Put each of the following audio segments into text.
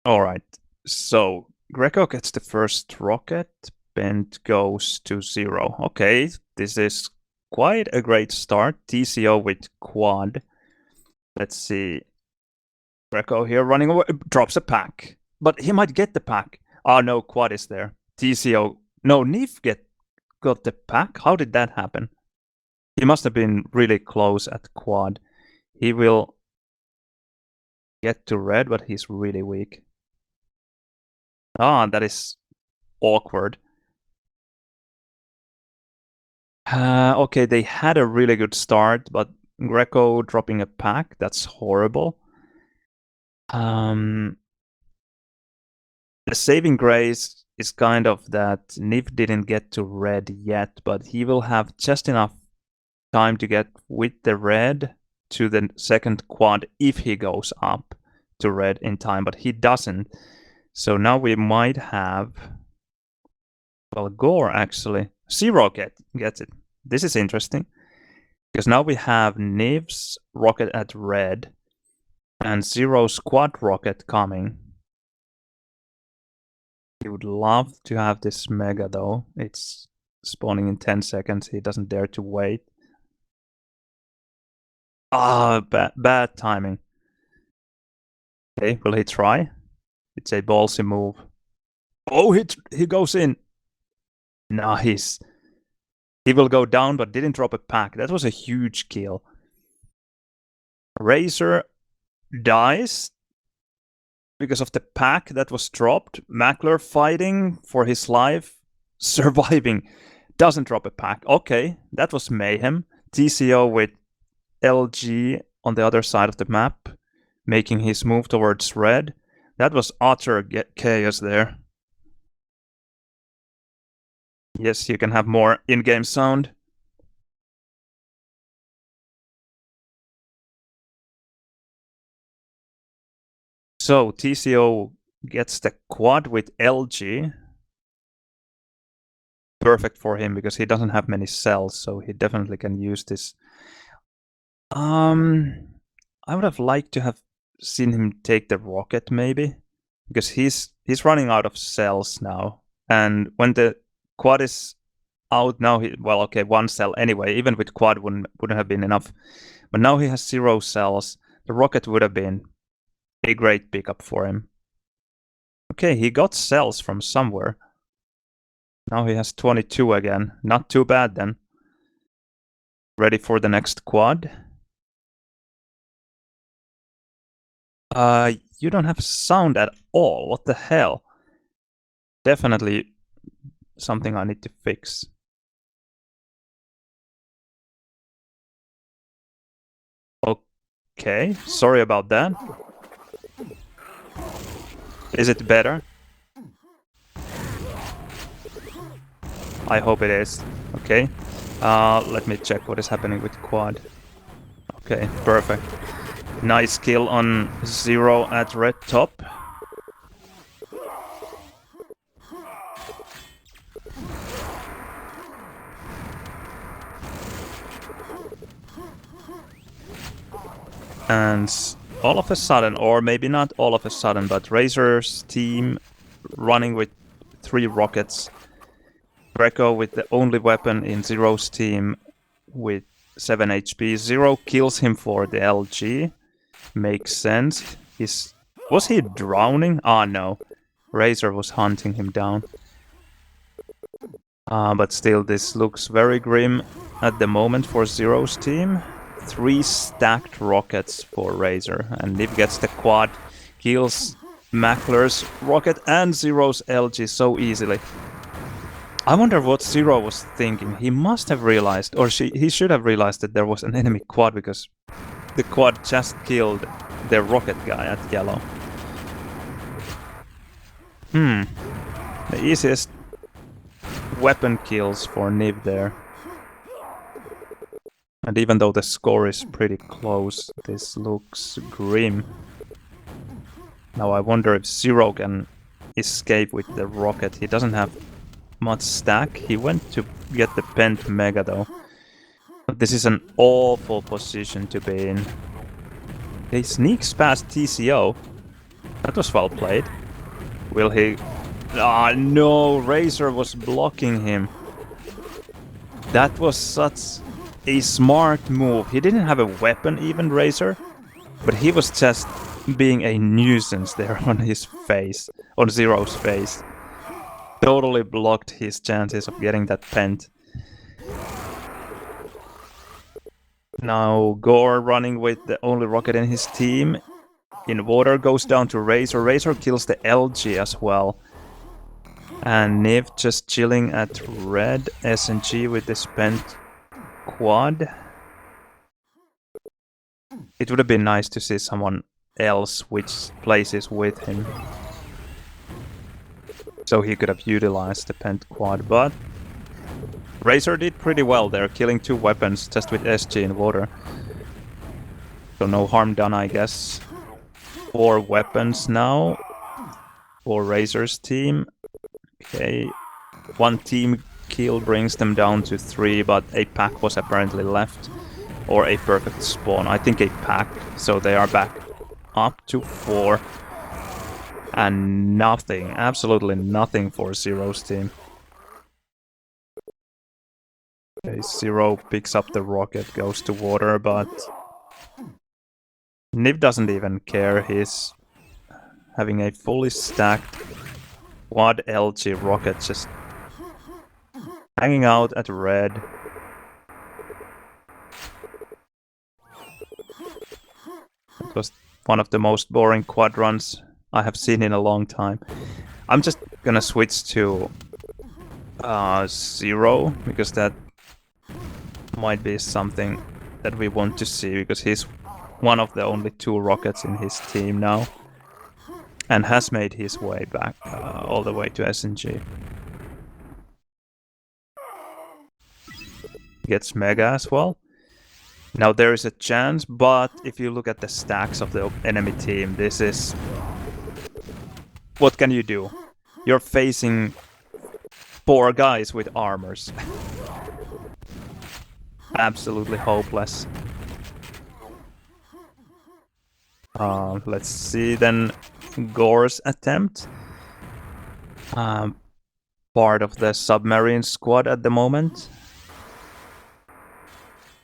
Alright, so Greco gets the first rocket, Bent goes to 0. Okay, this is quite a great start. TCO with quad. Let's see. Greco here running away, drops a pack. But he might get the pack. Oh no, quad is there. TCO. No, Neve got the pack? How did that happen? He must have been really close at quad. He will get to red, but he's really weak. Ah, that is awkward. Okay, they had a really good start, but Greco dropping a pack, that's horrible. The saving grace is kind of that Niv didn't get to red yet, but he will have just enough time to get with the red to the second quad if he goes up to red in time, but he doesn't. So now we might have... Well, Gore actually. Zero gets it. This is interesting. Because now we have Niv's rocket at red and Zero's quad rocket coming. He would love to have this mega though. It's spawning in 10 seconds. He doesn't dare to wait. Ah, bad timing. Okay, will he try? It's a ballsy move. Oh, he goes in. Nice. He will go down, but didn't drop a pack. That was a huge kill. Razor dies because of the pack that was dropped. Mackler fighting for his life, surviving. Doesn't drop a pack. Okay, that was mayhem. TCO with LG on the other side of the map, making his move towards red. That was utter chaos there. Yes, you can have more in-game sound. So TCO gets the quad with LG. Perfect for him because he doesn't have many cells, so he definitely can use this. I would have liked to have seen him take the rocket maybe, because he's running out of cells now, and when the quad is out now, well, okay, one cell anyway. Even with quad wouldn't have been enough, but now he has 0 cells. The rocket would have been a great pickup for him. Okay, he got cells from somewhere. Now he has 22 again. Not too bad then. Ready for the next quad? You don't have sound at all. What the hell? Definitely something I need to fix. Okay, sorry about that. Is it better? I hope it is. Okay. Let me check what is happening with quad. Okay, perfect. Nice kill on 0 at red top. And all of a sudden, or maybe not all of a sudden, but Razor's team running with 3 rockets. Greco with the only weapon in Zero's team with 7 HP. Zero kills him for the LG. Makes sense. Was he drowning? Ah, no. Razor was hunting him down. But still, this looks very grim at the moment for Zero's team. 3 stacked rockets for Razor, and Niv gets the quad, kills Mackler's rocket and Zero's LG so easily. I wonder what Zero was thinking. He must have realized, or he should have realized that there was an enemy quad, because the quad just killed the rocket guy at yellow. The easiest weapon kills for Niv there. And even though the score is pretty close, this looks grim. Now I wonder if Zero can escape with the rocket. He doesn't have much stack. He went to get the Pent Mega though. But this is an awful position to be in. He sneaks past TCO. That was well played. Will he... Ah, no! Razor was blocking him. That was such a smart move. He didn't have a weapon even, Razor. But he was just being a nuisance there on his face. On Zero's face. Totally blocked his chances of getting that pent. Now Gore running with the only rocket in his team. In water goes down to Razor. Razor kills the LG as well. And Niv just chilling at red. SNG with the spent quad. It would have been nice to see someone else switch places with him. So he could have utilized the pent quad, but Razor did pretty well there, killing 2 weapons just with SG in water. So no harm done, I guess. 4 weapons now for Razor's team. Okay, 1 team kill brings them down to 3, but a pack was apparently left. Or a perfect spawn. I think a pack, so they are back up to 4. And nothing, absolutely nothing for Zero's team. Okay, Zero picks up the rocket, goes to water, but Niv doesn't even care. He's having a fully stacked quad LG rocket just hanging out at red. It was one of the most boring quad runs I have seen in a long time. I'm just gonna switch to Zero, because that might be something that we want to see, because he's one of the only 2 rockets in his team now. And has made his way back all the way to SNG. Gets Mega as well. Now there is a chance, but if you look at the stacks of the enemy team, this is... What can you do? You're facing 4 guys with armors. Absolutely hopeless. Let's see then Gore's attempt. Part of the submarine squad at the moment.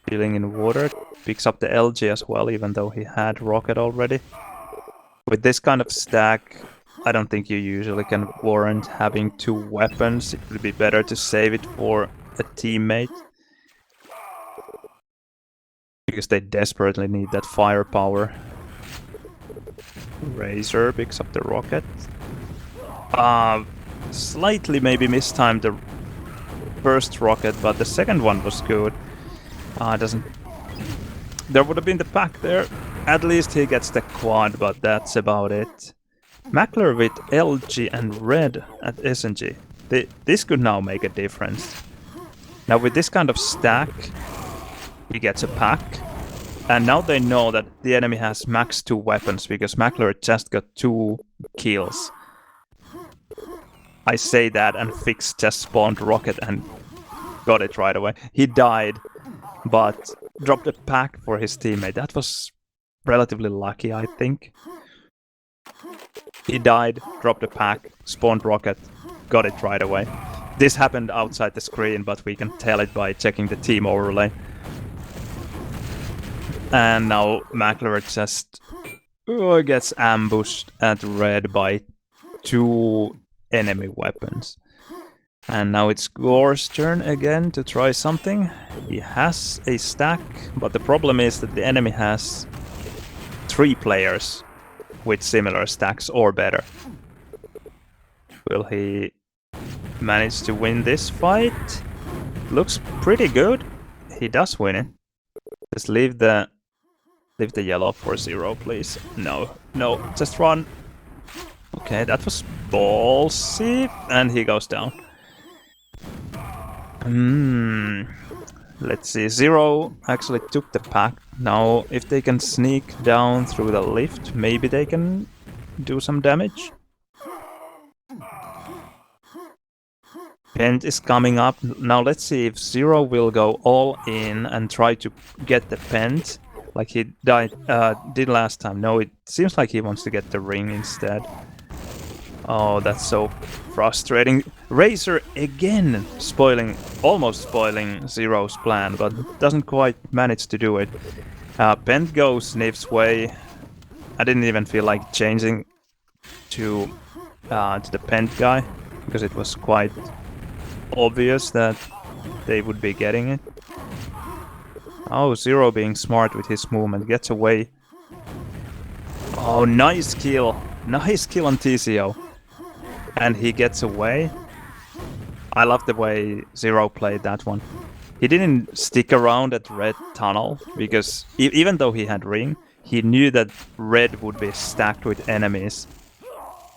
Feeling in water. Picks up the LG as well, even though he had rocket already. With this kind of stack, I don't think you usually can warrant having 2 weapons. It would be better to save it for a teammate. Because they desperately need that firepower. Razor picks up the rocket. Slightly maybe mistimed the first rocket, but the second one was good. Doesn't... There would have been the pack there. At least he gets the quad, but that's about it. Mackler with LG and red at SNG. This could now make a difference. Now with this kind of stack, he gets a pack. And now they know that the enemy has max 2 weapons, because Mackler just got 2 kills. I say that and Fix just spawned rocket and got it right away. He died, but dropped a pack for his teammate. That was relatively lucky, I think. He died, dropped a pack, spawned rocket, got it right away. This happened outside the screen, but we can tell it by checking the team overlay. And now Mackler just gets ambushed at red by 2 enemy weapons. And now it's Gore's turn again to try something. He has a stack, but the problem is that the enemy has 3 players with similar stacks or better. Will he manage to win this fight? Looks pretty good. He does win it. Just leave the yellow for Zero, please. No, just run. Okay, that was ballsy, and he goes down. Let's see. Zero actually took the pack. Now, if they can sneak down through the lift, maybe they can do some damage. Pent is coming up. Now let's see if Zero will go all in and try to get the Pent. like he did last time. No, it seems like he wants to get the ring instead. Oh, that's so frustrating. Razor again almost spoiling Zero's plan, but doesn't quite manage to do it. Pent goes Nif's way. I didn't even feel like changing to the Pent guy, because it was quite obvious that they would be getting it. Oh, Zero being smart with his movement, gets away. Oh, nice kill. Nice kill on TCO. And he gets away. I love the way Zero played that one. He didn't stick around at red tunnel, because even though he had ring, he knew that red would be stacked with enemies.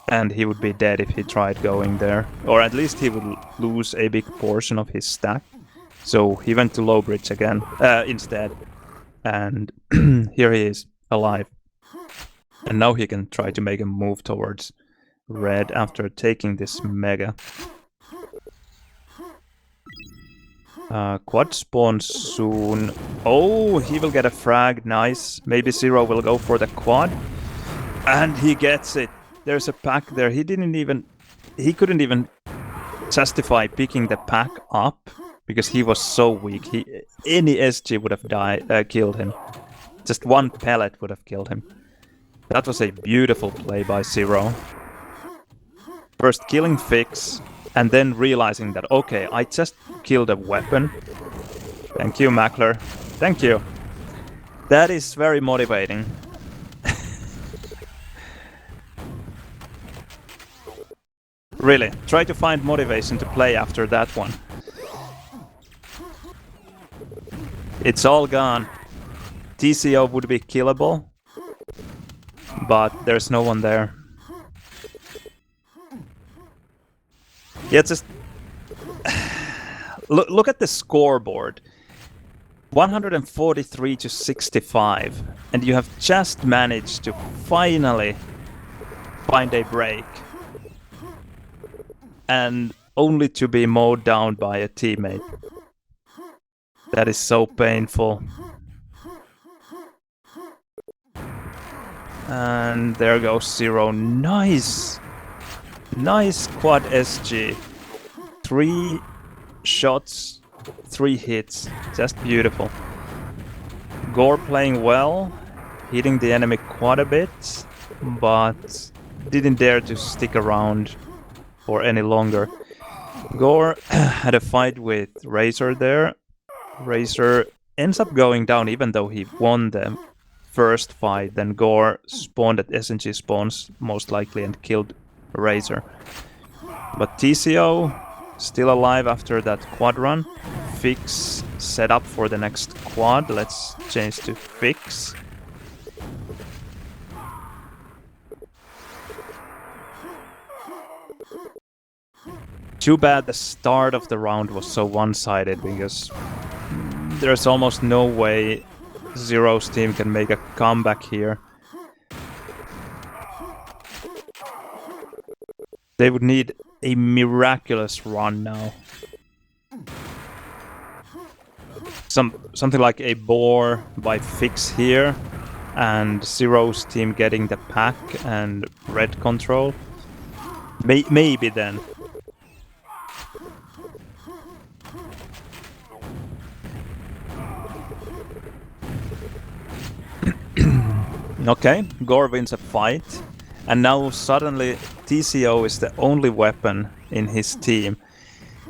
And he would be dead if he tried going there. Or at least he would lose a big portion of his stack. So he went to low bridge again, instead. And here he is, alive. And now he can try to make a move towards red after taking this mega. Quad spawns soon. Oh, he will get a frag, nice. Maybe Zero will go for the quad. And he gets it. There's a pack there. He couldn't even justify picking the pack up because he was so weak. Any SG would have killed him. Just one pellet would have killed him. That was a beautiful play by Zero. First killing Fix, and then realizing that, okay, I just killed a weapon. Thank you, Mackler. Thank you. That is very motivating. Really, try to find motivation to play after that one. It's all gone. TCO would be killable, but there's no one there. Yeah, just look at the scoreboard. 143 to 65, and you have just managed to finally find a break. And only to be mowed down by a teammate. That is so painful. And there goes Zero. Nice! Nice quad SG. 3 shots, 3 hits. Just beautiful. Gore playing well, hitting the enemy quite a bit, but didn't dare to stick around for any longer. Gore had a fight with Razor there. Razor ends up going down even though he won the first fight. Then Gore spawned at SNG spawns most likely and killed Razor. But TCO still alive after that quad run. Fix set up for the next quad. Let's change to Fix. Too bad the start of the round was so one-sided, because there's almost no way Zero's team can make a comeback here. They would need a miraculous run now. Something like a boar by Fix here, and Zero's team getting the pack and red control. Maybe then. Okay, Gore wins a fight, and now suddenly TCO is the only weapon in his team.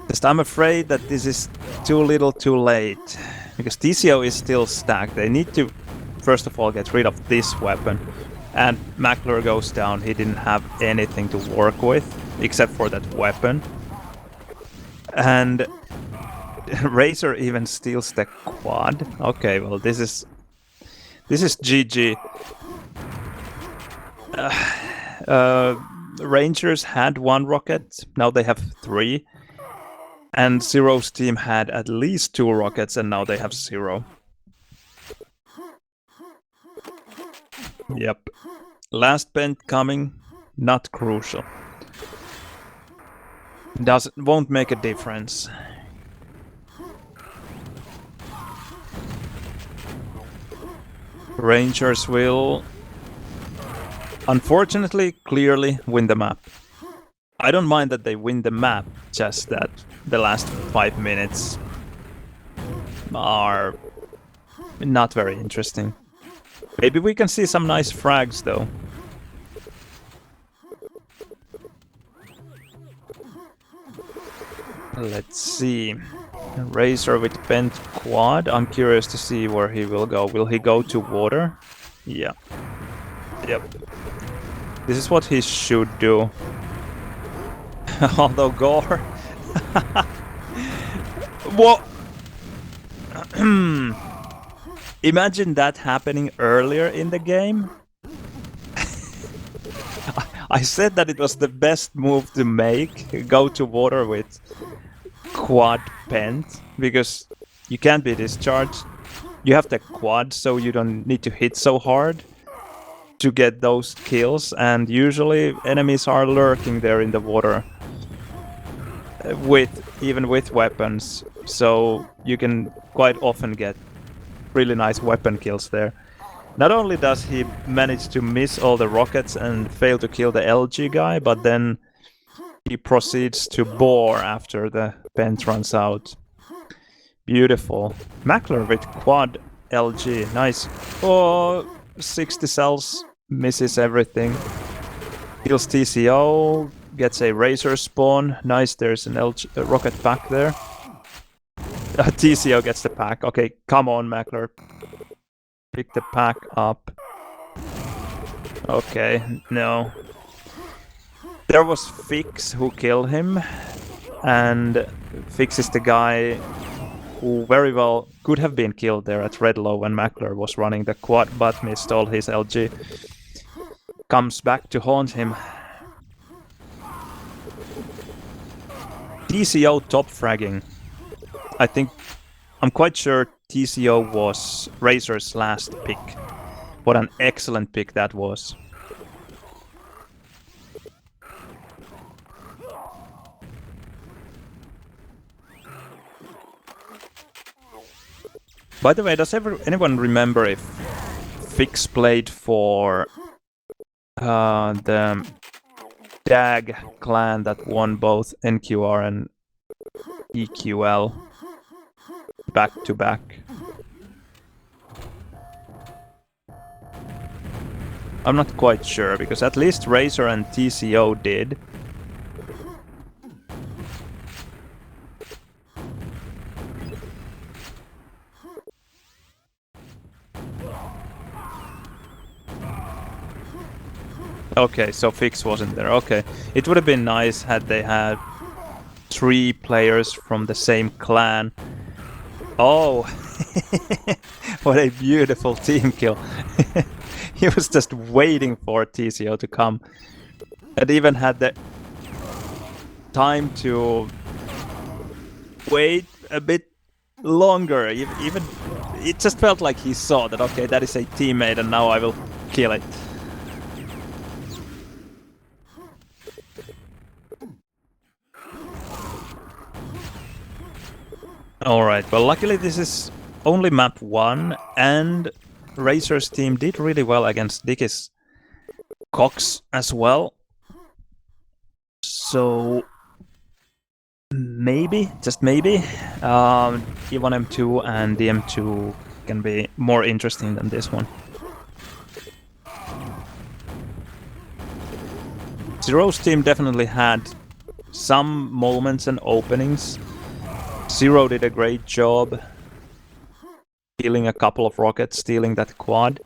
Just I'm afraid that this is too little too late, because TCO is still stacked. They need to first of all get rid of this weapon, and Mackler goes down. He didn't have anything to work with except for that weapon. And Razor even steals the quad. Okay, well this is GG. Rangers had 1 rocket, now they have 3. And Zero's team had at least 2 rockets, and now they have 0. Yep. Last bend coming, not crucial. Won't make a difference. Rangers will, unfortunately, clearly win the map. I don't mind that they win the map, just that the last 5 minutes are not very interesting. Maybe we can see some nice frags though. Let's see. Razor with bent quad. I'm curious to see where he will go. Will he go to water? Yeah. Yep. This is what he should do. Although Gore... What? Imagine that happening earlier in the game. I said that it was the best move to make. Go to water with quad pent, because you can't be discharged. You have the quad, so you don't need to hit so hard to get those kills, and usually enemies are lurking there in the water even with weapons, so you can quite often get really nice weapon kills there. Not only does he manage to miss all the rockets and fail to kill the LG guy, but then he proceeds to bore after the pent runs out. Beautiful. Mackler with quad LG. Nice. Oh, 60 cells. Misses everything. Kills TCO. Gets a Razor spawn. Nice, there's an LG, rocket pack there. TCO gets the pack. Okay, come on, Mackler. Pick the pack up. Okay, no. There was Fix who killed him, and Fix is the guy who very well could have been killed there at red low when Mackler was running the quad, but missed all his LG. Comes back to haunt him. TCO top fragging. I'm quite sure TCO was Razor's last pick. What an excellent pick that was. By the way, does anyone remember if Fix played for the DAG clan that won both NQR and EQL back to back? I'm not quite sure, because at least Razor and TCO did. Okay, so Fix wasn't there. Okay, it would have been nice had they had 3 players from the same clan. Oh, what a beautiful team kill. He was just waiting for TCO to come. And even had the time to wait a bit longer. Even it just felt like he saw that, okay, that is a teammate and now I will kill it. Alright, well luckily this is only map 1, and Razor's team did really well against Dickie's Cox as well. So maybe, just maybe, E1 M2 and DM2 can be more interesting than this one. Zero's team definitely had some moments and openings. Zero did a great job killing a couple of rockets, stealing that quad.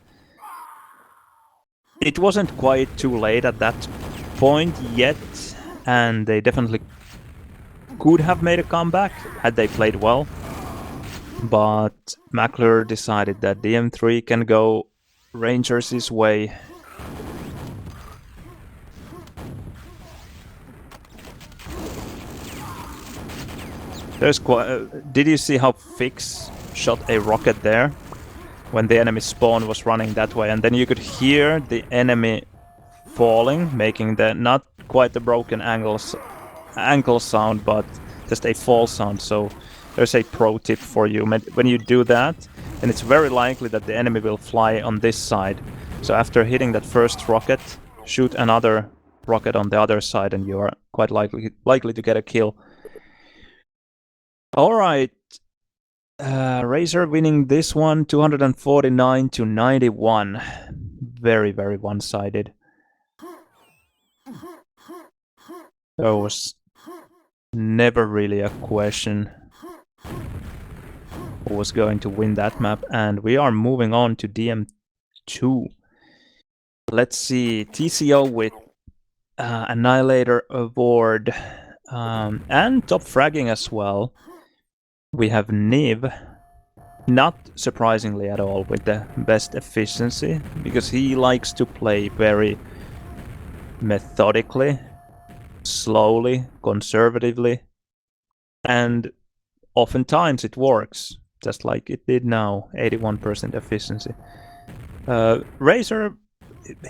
It wasn't quite too late at that point yet, and they definitely could have made a comeback had they played well. But Mackler decided that DM3 can go Rangers' way. There's did you see how Fix shot a rocket there when the enemy spawn was running that way, and then you could hear the enemy falling, making the not quite the broken ankle sound, but just a fall sound. So there's a pro tip for you. When you do that, then it's very likely that the enemy will fly on this side. So after hitting that first rocket, shoot another rocket on the other side and you are quite likely to get a kill. Alright, Razor winning this one 249 to 91. Very, very one-sided. There was never really a question who was going to win that map, and we are moving on to DM2. Let's see, TCO with Annihilator Award and top fragging as well. We have Niv, not surprisingly at all, with the best efficiency, because he likes to play very methodically, slowly, conservatively, and oftentimes it works, just like it did now, 81% efficiency. Razor,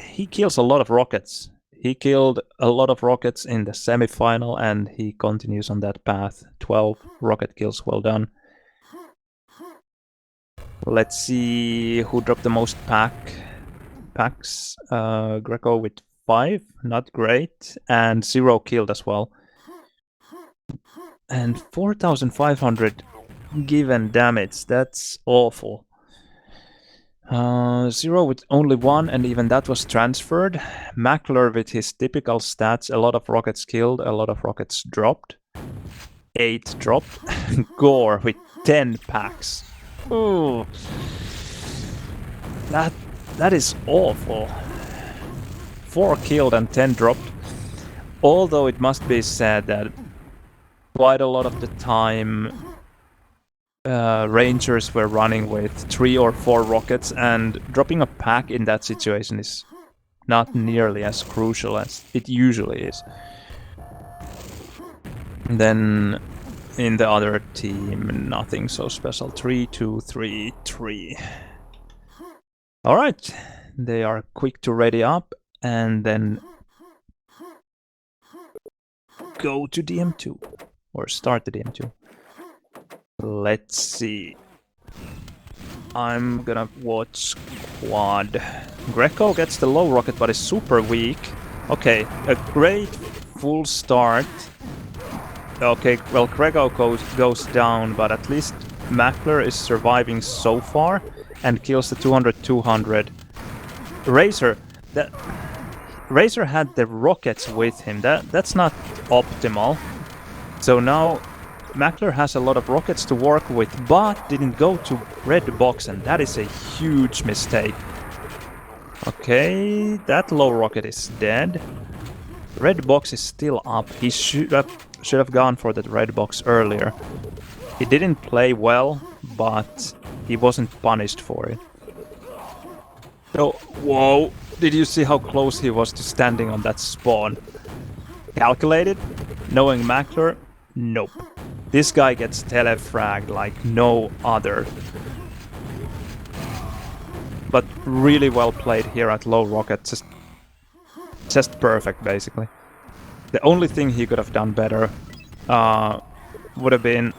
he kills a lot of rockets. He killed a lot of rockets in the semi-final, and he continues on that path. 12 rocket kills, well done. Let's see who dropped the most packs. Greco with 5, not great, and 0 killed as well. And 4,500 given damage, that's awful. 0 with only 1, and even that was transferred. Mackler with his typical stats, a lot of rockets killed, a lot of rockets dropped. 8 dropped. Gore with 10 packs. Ooh. That is awful. 4 killed and 10 dropped. Although it must be said that quite a lot of the time Rangers were running with 3 or 4 rockets, and dropping a pack in that situation is not nearly as crucial as it usually is. And then in the other team, nothing so special. 3, 2, 3, 3. Alright, they are quick to ready up and then go to DM2, or start the DM2. Let's see. I'm gonna watch quad. Greco gets the low rocket but is super weak. Okay, a great full start. Okay, well, Greco goes down, but at least Mackler is surviving so far and kills the 200-200. Razor had the rockets with him. That's not optimal. So now Mackler has a lot of rockets to work with, but didn't go to red box, and that is a huge mistake. Okay, that low rocket is dead. Red box is still up. He should have gone for that red box earlier. He didn't play well, but he wasn't punished for it. So, whoa! Did you see how close he was to standing on that spawn? Calculated? Knowing Mackler? Nope. This guy gets telefragged like no other. But really well played here at low rocket. Just perfect, basically. The only thing he could have done better would have been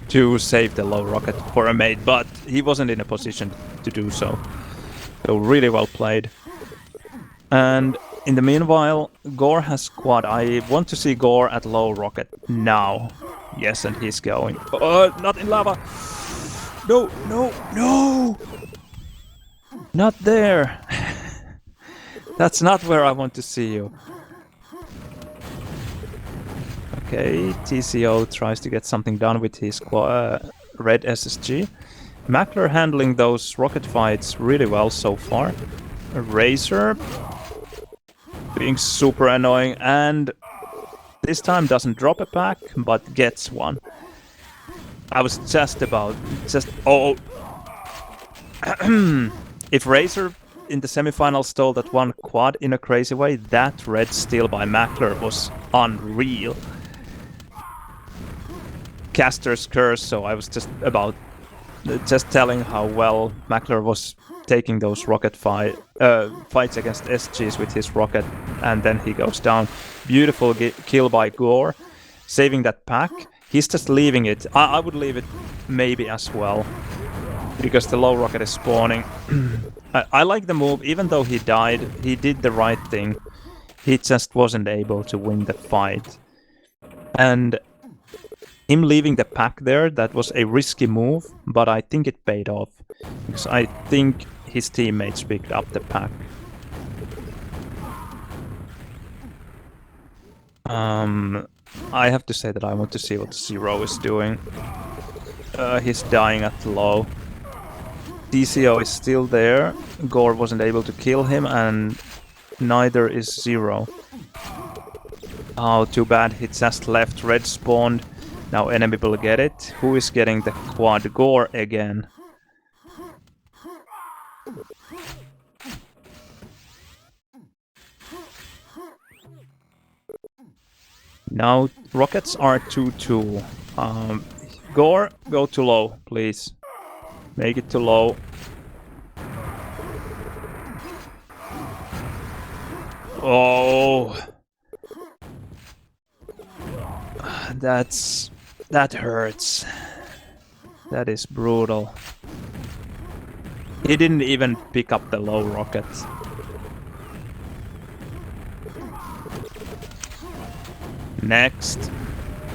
to save the low rocket for a mate, but he wasn't in a position to do so. So really well played. And in the meanwhile, Gore has quad. I want to see Gore at low rocket now. Yes, and he's going. Not in lava! No, no, no! Not there! That's not where I want to see you. Okay, TCO tries to get something done with his red SSG. Mackler handling those rocket fights really well so far. Razor being super annoying, and this time doesn't drop a pack, but gets one. I was oh. If Razor in the semifinals stole that one quad in a crazy way, that red steal by Mackler was unreal. Caster's curse, so I was just telling how well Mackler was taking those rocket fights against SGs with his rocket, and then he goes down. Beautiful kill by Gore, saving that pack. He's just leaving it. I would leave it maybe as well. because the low rocket is spawning. I like the move, even though he died, he did the right thing. He just wasn't able to win the fight. And him leaving the pack there, that was a risky move, but I think it paid off. Because I think his teammates picked up the pack. I have to say that I want to see what Zero is doing. He's dying at low. TCO is still there. Gore wasn't able to kill him, and neither is Zero. Oh, too bad. He just left. Red spawned. Now enemy will get it. Who is getting the quad? Gore again. Now rockets are 2-2. Gore, go to low, please. Make it to low. Oh, that hurts. That is brutal. He didn't even pick up the low rockets. Next.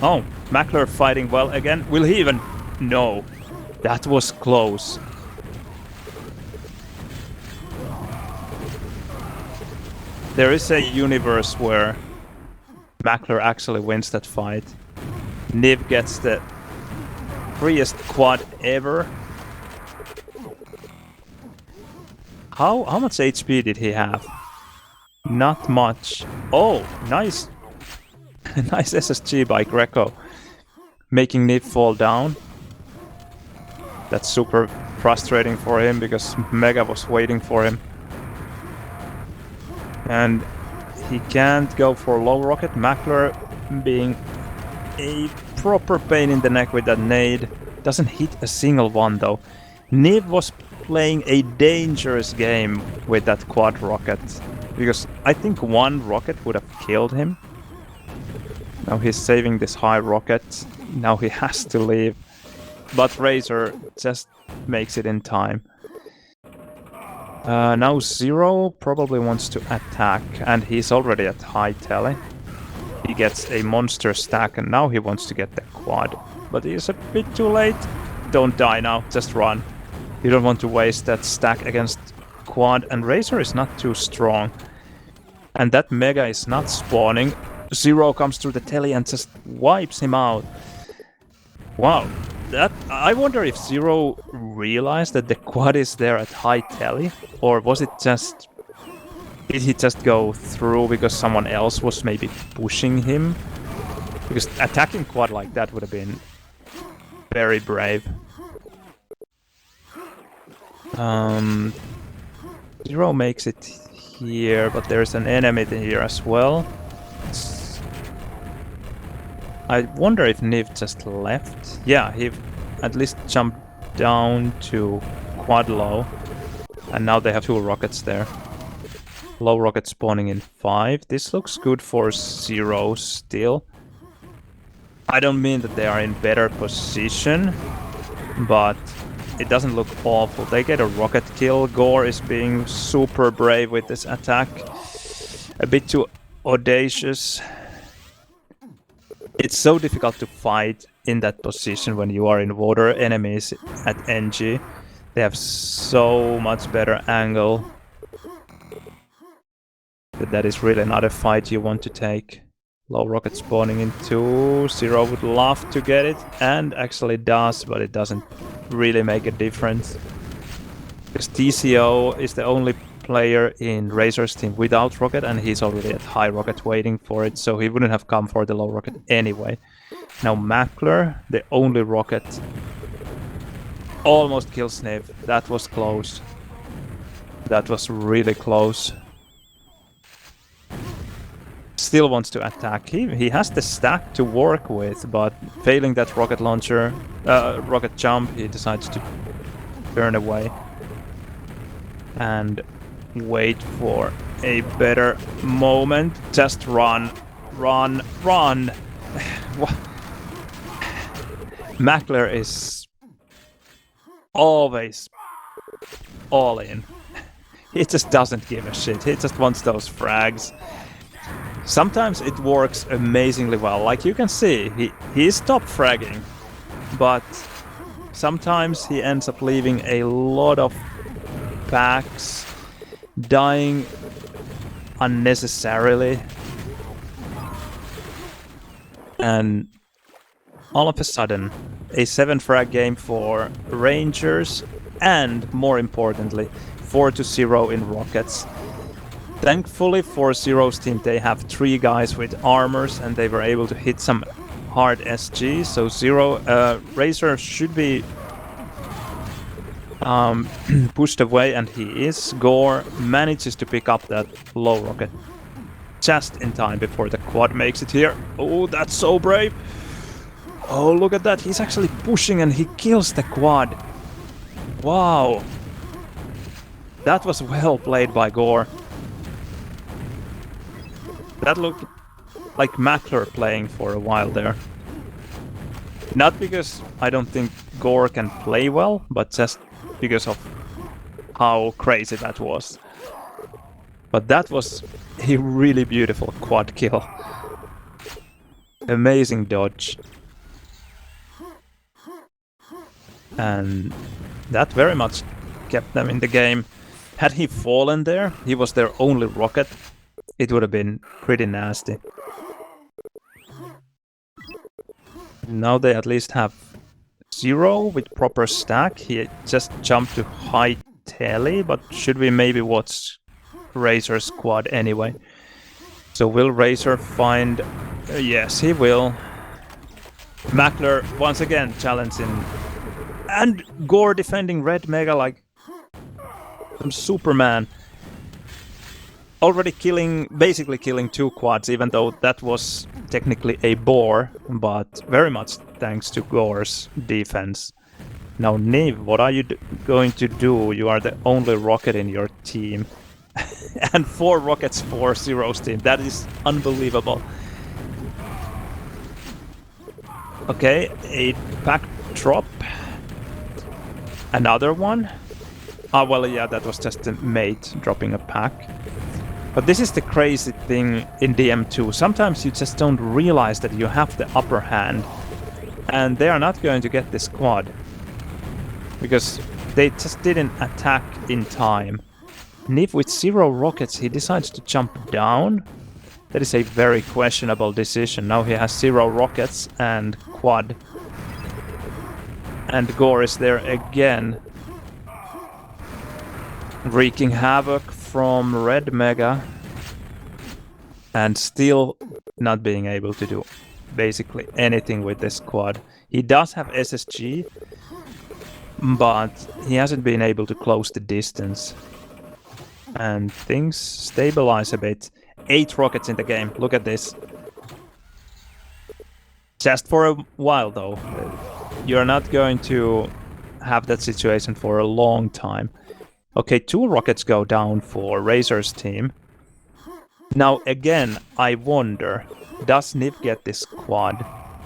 Oh, Mackler fighting well again. Will he even? No. That was close. There is a universe where Mackler actually wins that fight. Niv gets the freest quad ever. How much HP did he have? Not much. Oh, nice. Nice SSG by Greco. Making Niv fall down. That's super frustrating for him because Mega was waiting for him. And he can't go for low rocket. Mackler being a proper pain in the neck with that nade. Doesn't hit a single one though. Niv was playing a dangerous game with that quad rocket. Because I think one rocket would have killed him. Now he's saving this high rocket. Now he has to leave. But Razor just makes it in time. Now Zero probably wants to attack, and he's already at high tally. He gets a monster stack, and now he wants to get the quad. But he's a bit too late. Don't die now, just run. You don't want to waste that stack against quad, and Razor is not too strong. And that Mega is not spawning. Zero comes through the telly and just wipes him out. Wow. That, I wonder if Zero realized that the quad is there at high tally, or was it just... Did he just go through because someone else was maybe pushing him? Because attacking quad like that would have been very brave. Zero makes it here, but there's an enemy here as well. I wonder if Niv just left. Yeah, he at least jumped down to quad low. And now they have 2 rockets there. Low rocket spawning in 5. This looks good for Zero still. I don't mean that they are in better position, but it doesn't look awful. They get a rocket kill. Gore is being super brave with this attack. A bit too audacious. It's so difficult to fight in that position when you are in water. Enemies at NG, they have so much better angle. But that is really not a fight you want to take. Low rocket spawning in 2. Zero would love to get it, and actually does, but it doesn't really make a difference. Because TCO is the only player in Razor's team without rocket, and he's already at high rocket waiting for it, so he wouldn't have come for the low rocket anyway. Now Mackler, the only rocket, almost kills Niv. That was close. That was really close. Still wants to attack. He has the stack to work with, but failing that rocket launcher, rocket jump, he decides to turn away and wait for a better moment. Just run, run, run. Mackler is always all in. He just doesn't give a shit. He just wants those frags. Sometimes it works amazingly well. Like you can see, he stopped fragging. But sometimes he ends up leaving a lot of packs, dying unnecessarily. And all of a sudden, a 7-frag game for Rangers, and more importantly, 4-0 in Rockets. Thankfully for Zero's team, they have 3 guys with armors, and they were able to hit some hard SG. So Razor should be pushed away, and he is. Gore manages to pick up that low rocket just in time before the quad makes it here. Oh, that's so brave! Oh, look at that! He's actually pushing, and he kills the quad. Wow! That was well played by Gore. That looked like Mackler playing for a while there. Not because I don't think Gore can play well, but just because of how crazy that was. But that was a really beautiful quad kill. Amazing dodge. And that very much kept them in the game. Had he fallen there, he was their only rocket, it would have been pretty nasty. Now they at least have Zero with proper stack. He just jumped to high tele, but should we maybe watch Razor's quad anyway? So will Razor find... yes, he will. Mackler once again challenging. And Gore defending Red Mega like some Superman. Already basically killing 2 quads, even though that was technically a bore, but very much thanks to Gore's defense. Now, Niv, what are you going to do? You are the only rocket in your team. And 4 rockets for Zero's team. That is unbelievable. Okay, a pack drop. Another one. Ah, well, yeah, that was just a mate dropping a pack. But this is the crazy thing in DM2. Sometimes you just don't realize that you have the upper hand. And they are not going to get this quad. Because they just didn't attack in time. Niv with 0 rockets, he decides to jump down. That is a very questionable decision. Now he has 0 rockets and quad. And Gore is there again. Wreaking havoc from Red Mega. And still not being able to do basically anything with this quad. He does have SSG, but he hasn't been able to close the distance. And things stabilize a bit. 8 rockets in the game, look at this. Just for a while though. You're not going to have that situation for a long time. Okay, 2 rockets go down for Razor's team. Now again, I wonder, does Niv get this quad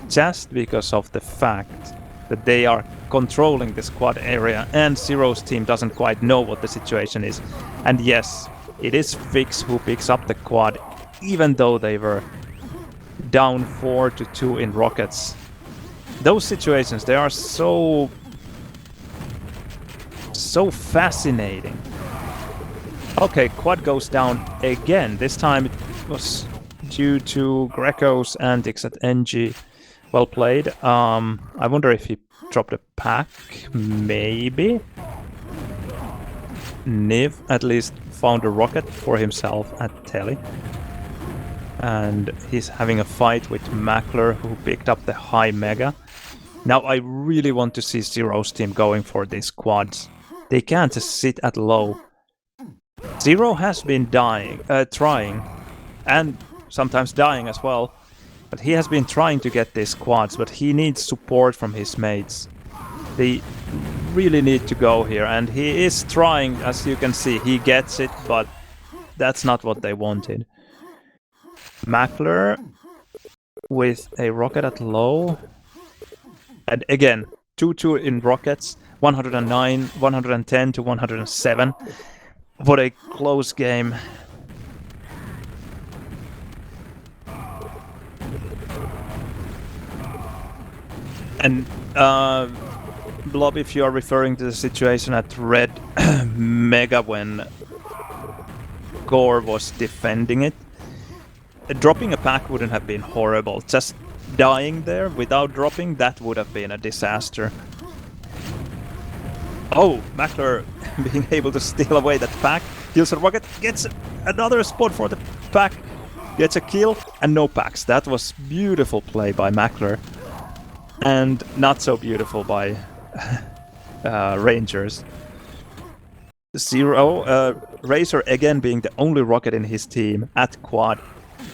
just because of the fact that they are controlling this quad area and Zero's team doesn't quite know what the situation is? And yes, it is Fix who picks up the quad, even though they were down 4-2 in rockets. Those situations, they are so fascinating. Okay, quad goes down again. This time it was due to Greco's antics at NG. Well played. I wonder if he dropped a pack. Maybe. Niv at least found a rocket for himself at Telly. And he's having a fight with Mackler, who picked up the high mega. Now I really want to see Zero's team going for these quads. They can't just sit at low. Zero has been trying, and sometimes dying as well. But he has been trying to get these quads, but he needs support from his mates. They really need to go here, and he is trying, as you can see. He gets it, but that's not what they wanted. Mackler with a rocket at low. And again, 2-2 in rockets. 109, 110 to 107. What a close game. And Blob, if you are referring to the situation at Red Mega when Gore was defending it, dropping a pack wouldn't have been horrible. Just dying there without dropping, that would have been a disaster. Oh, Mackler being able to steal away that pack, kills a rocket, gets another spot for the pack, gets a kill, and no packs. That was beautiful play by Mackler. And not so beautiful by Rangers. Zero, Razor again being the only rocket in his team at quad,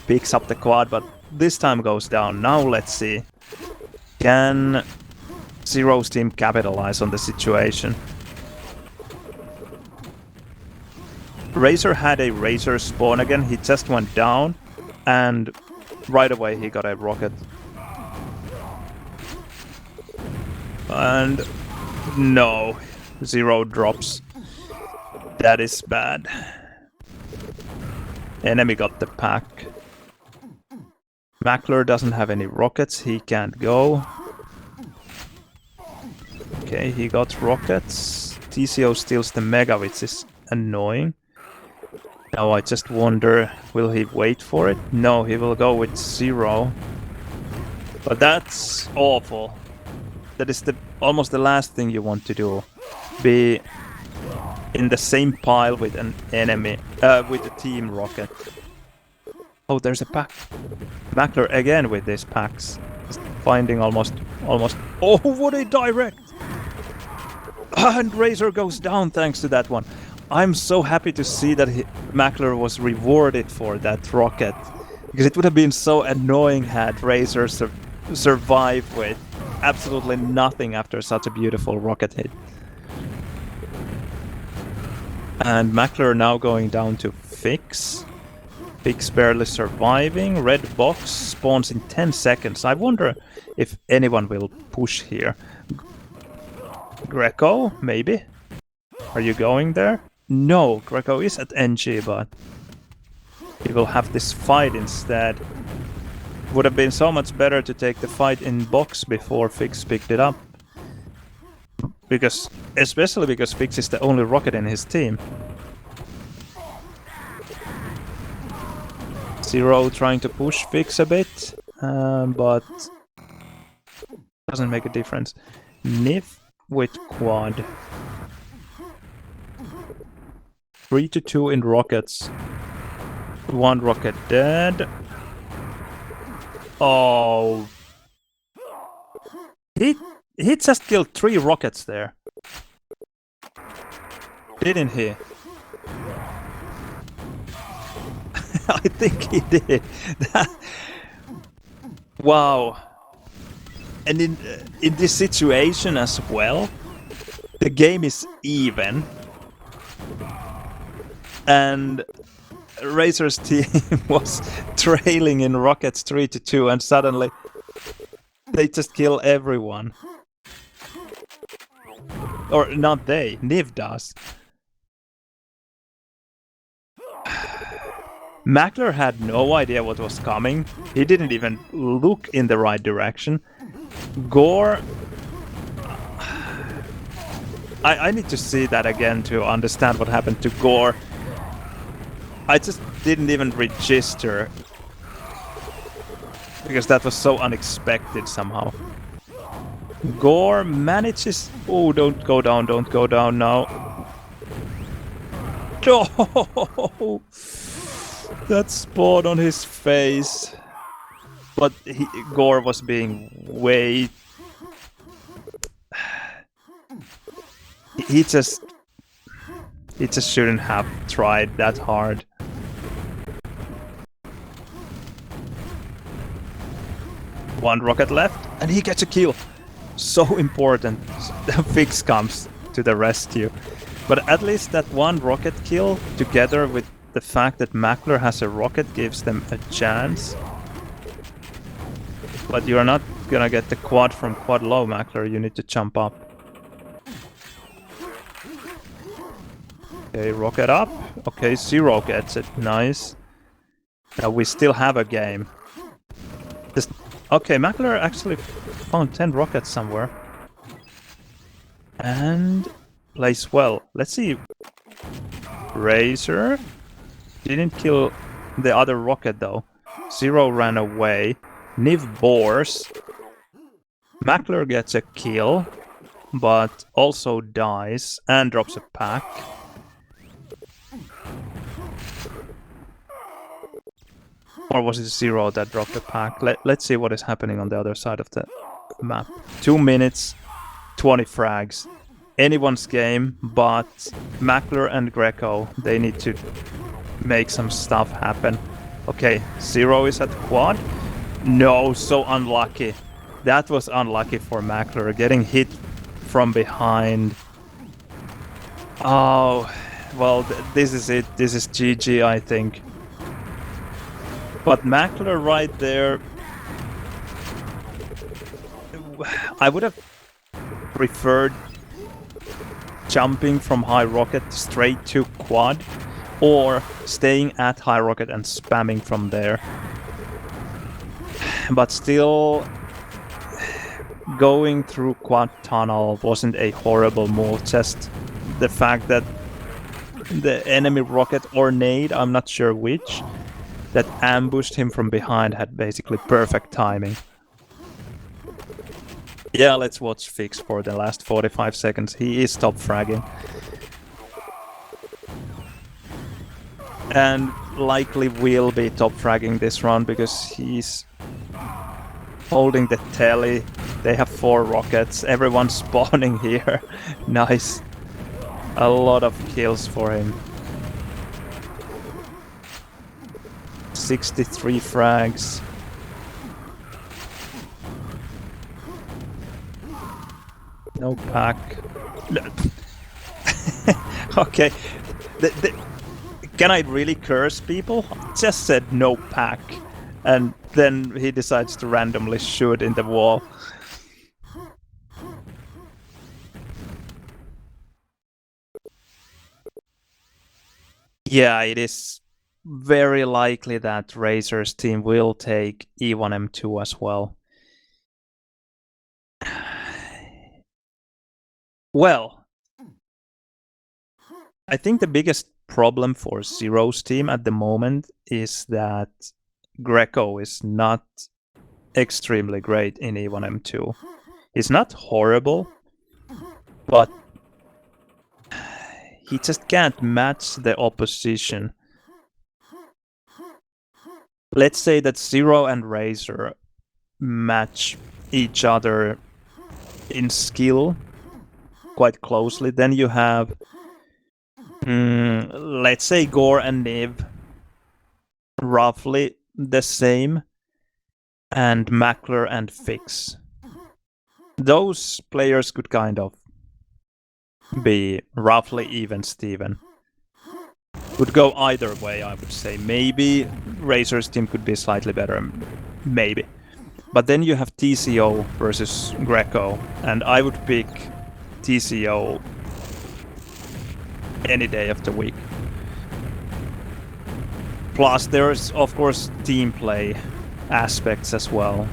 picks up the quad, but this time goes down. Now let's see. Can Zero's team capitalize on the situation? Razor had a Razor spawn again, he just went down, and right away he got a rocket. And no, Zero drops. That is bad. Enemy got the pack. Mackler doesn't have any rockets, he can't go. Okay, he got rockets. TCO steals the Mega, which is annoying. Now I just wonder, will he wait for it? No, he will go with Zero. But that's awful. That is almost the last thing you want to do. Be in the same pile with an enemy, with a team rocket. Oh, there's a pack. Mackler again with these packs. Just finding almost. Oh, what a direct! And Razor goes down thanks to that one. I'm so happy to see that Mackler was rewarded for that rocket. Because it would have been so annoying had Razor survived with absolutely nothing after such a beautiful rocket hit. And Mackler now going down to Fix. Fix barely surviving. Red box spawns in 10 seconds. I wonder if anyone will push here. Greco, maybe? Are you going there? No, Greco is at NG, but he will have this fight instead. Would have been so much better to take the fight in box before Fix picked it up. Especially because Fix is the only rocket in his team. Zero trying to push Fix a bit, but doesn't make a difference. Nif with quad. 3-2 in rockets. One rocket dead. Oh. He just killed 3 rockets there. Didn't he? I think he did. Wow. And in this situation as well, the game is even. And Razor's team was trailing in rockets 3-2, and suddenly they just kill everyone. Or not they, Niv does. Mackler had no idea what was coming. He didn't even look in the right direction. Gore... I need to see that again to understand what happened to Gore. I just didn't even register. Because that was so unexpected somehow. Gore manages... Oh, don't go down now. Oh! That spawn on his face. But Gore was being way... He just shouldn't have tried that hard. One rocket left, and he gets a kill. So important. Fix comes to the rescue. But at least that one rocket kill, together with the fact that Mackler has a rocket, gives them a chance. But you're not gonna get the quad from quad low, Mackler. You need to jump up. Okay, rocket up. Okay, Zero gets it. Nice. Now we still have a game. Just okay, Mackler actually found 10 rockets somewhere. And plays well. Let's see. Razor didn't kill the other rocket though. Zero ran away. Niv bores. Mackler gets a kill, but also dies and drops a pack. Or was it Zero that dropped a pack? Let's see what is happening on the other side of the map. 2 minutes, 20 frags. Anyone's game, but Mackler and Greco, they need to make some stuff happen. Okay, Zero is at quad. No, so unlucky. That was unlucky for Mackler, getting hit from behind. Oh, well, this is it. This is GG, I think. But Mackler right there, I would have preferred jumping from high rocket straight to quad, or staying at high rocket and spamming from there. But still, going through quad tunnel wasn't a horrible move, just the fact that the enemy rocket or nade, I'm not sure which, that ambushed him from behind had basically perfect timing. Yeah, let's watch Fix for the last 45 seconds. He is top fragging. And likely will be top fragging this run because he's holding the telly. They have 4 rockets. Everyone's spawning here. Nice. A lot of kills for him. 63 frags. No pack. Okay. Can I really curse people? Just said no pack. And then he decides to randomly shoot in the wall. Yeah, it is very likely that Razor's team will take E1M2 as well. Well, I think the biggest problem for Zero's team at the moment is that Greco is not extremely great in E1M2. He's not horrible, but he just can't match the opposition. Let's say that Zero and Razor match each other in skill quite closely. Then you have, let's say, Gore and Niv, roughly the same, and Mackler and Fix. Those players could kind of be roughly even Steven. Would go either way, I would say. Maybe Razor's team could be slightly better, maybe. But then you have TCO versus Greco, and I would pick TCO any day of the week. Plus, there's of course team play aspects as well.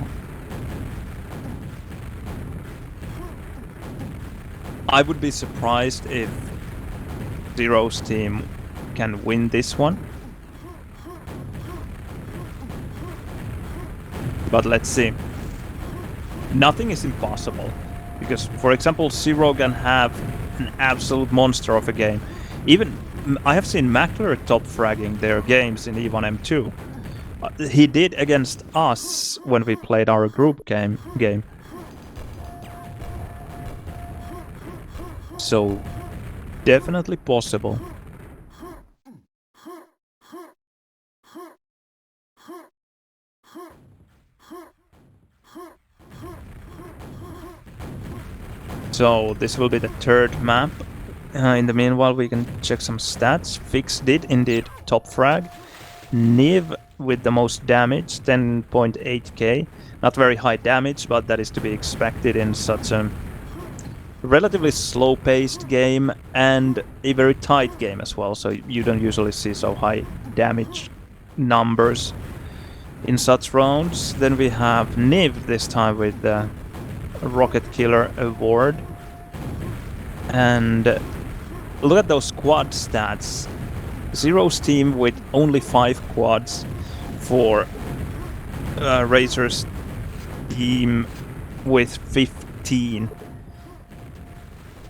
I would be surprised if Zero's team can win this one. But let's see. Nothing is impossible. Because, for example, Zero can have an absolute monster of a game. Even, I have seen Mackler top fragging their games in E1M2. He did against us when we played our group game. So, definitely possible. So this will be the third map. In the meanwhile, we can check some stats. Fix did indeed top frag. Niv with the most damage, 10.8k. Not very high damage, but that is to be expected in such a relatively slow-paced game and a very tight game as well, so you don't usually see so high damage numbers in such rounds. Then we have Niv this time with the Rocket Killer award. And look at those quad stats. Zero's team with only 5 quads for Razor's team with 15.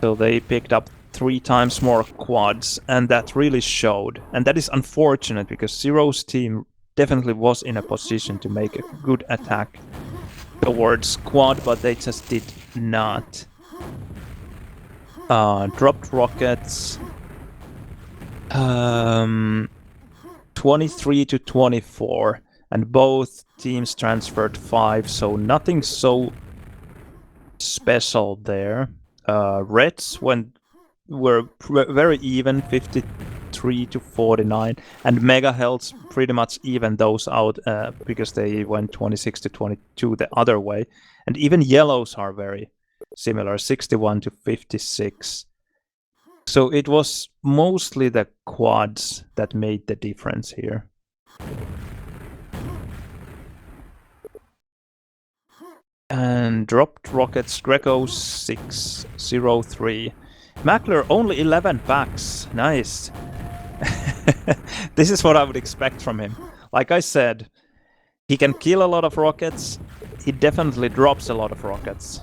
So they picked up 3 times more quads, and that really showed. And that is unfortunate because Zero's team definitely was in a position to make a good attack towards quad, but they just did not. Dropped rockets. 23 to 24, and both teams transferred 5, so nothing so special there. Reds were very even, 53 to 49, and Mega Healths pretty much evened those out because they went 26 to 22 the other way. And even Yellows are very similar, 61 to 56. So it was mostly the quads that made the difference here. And dropped rockets, Greco 603. Mackler only 11 packs. Nice. This is what I would expect from him. Like I said, he can kill a lot of rockets. He definitely drops a lot of rockets.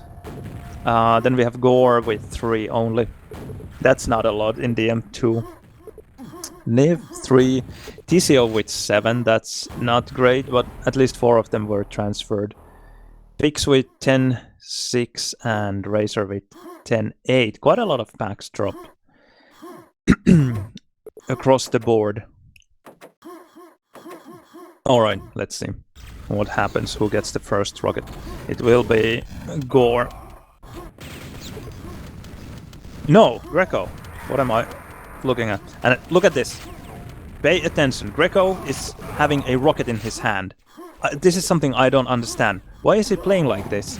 Then we have Gore with 3 only. That's not a lot in DM2. Niv 3, TCO with 7, that's not great, but at least 4 of them were transferred. Fix with 10-6 and Razor with 10-8. Quite a lot of packs dropped across the board. Alright, let's see what happens, who gets the first rocket. It will be Gore. No, Greco. What am I looking at? And look at this. Pay attention. Greco is having a rocket in his hand. This is something I don't understand. Why is he playing like this?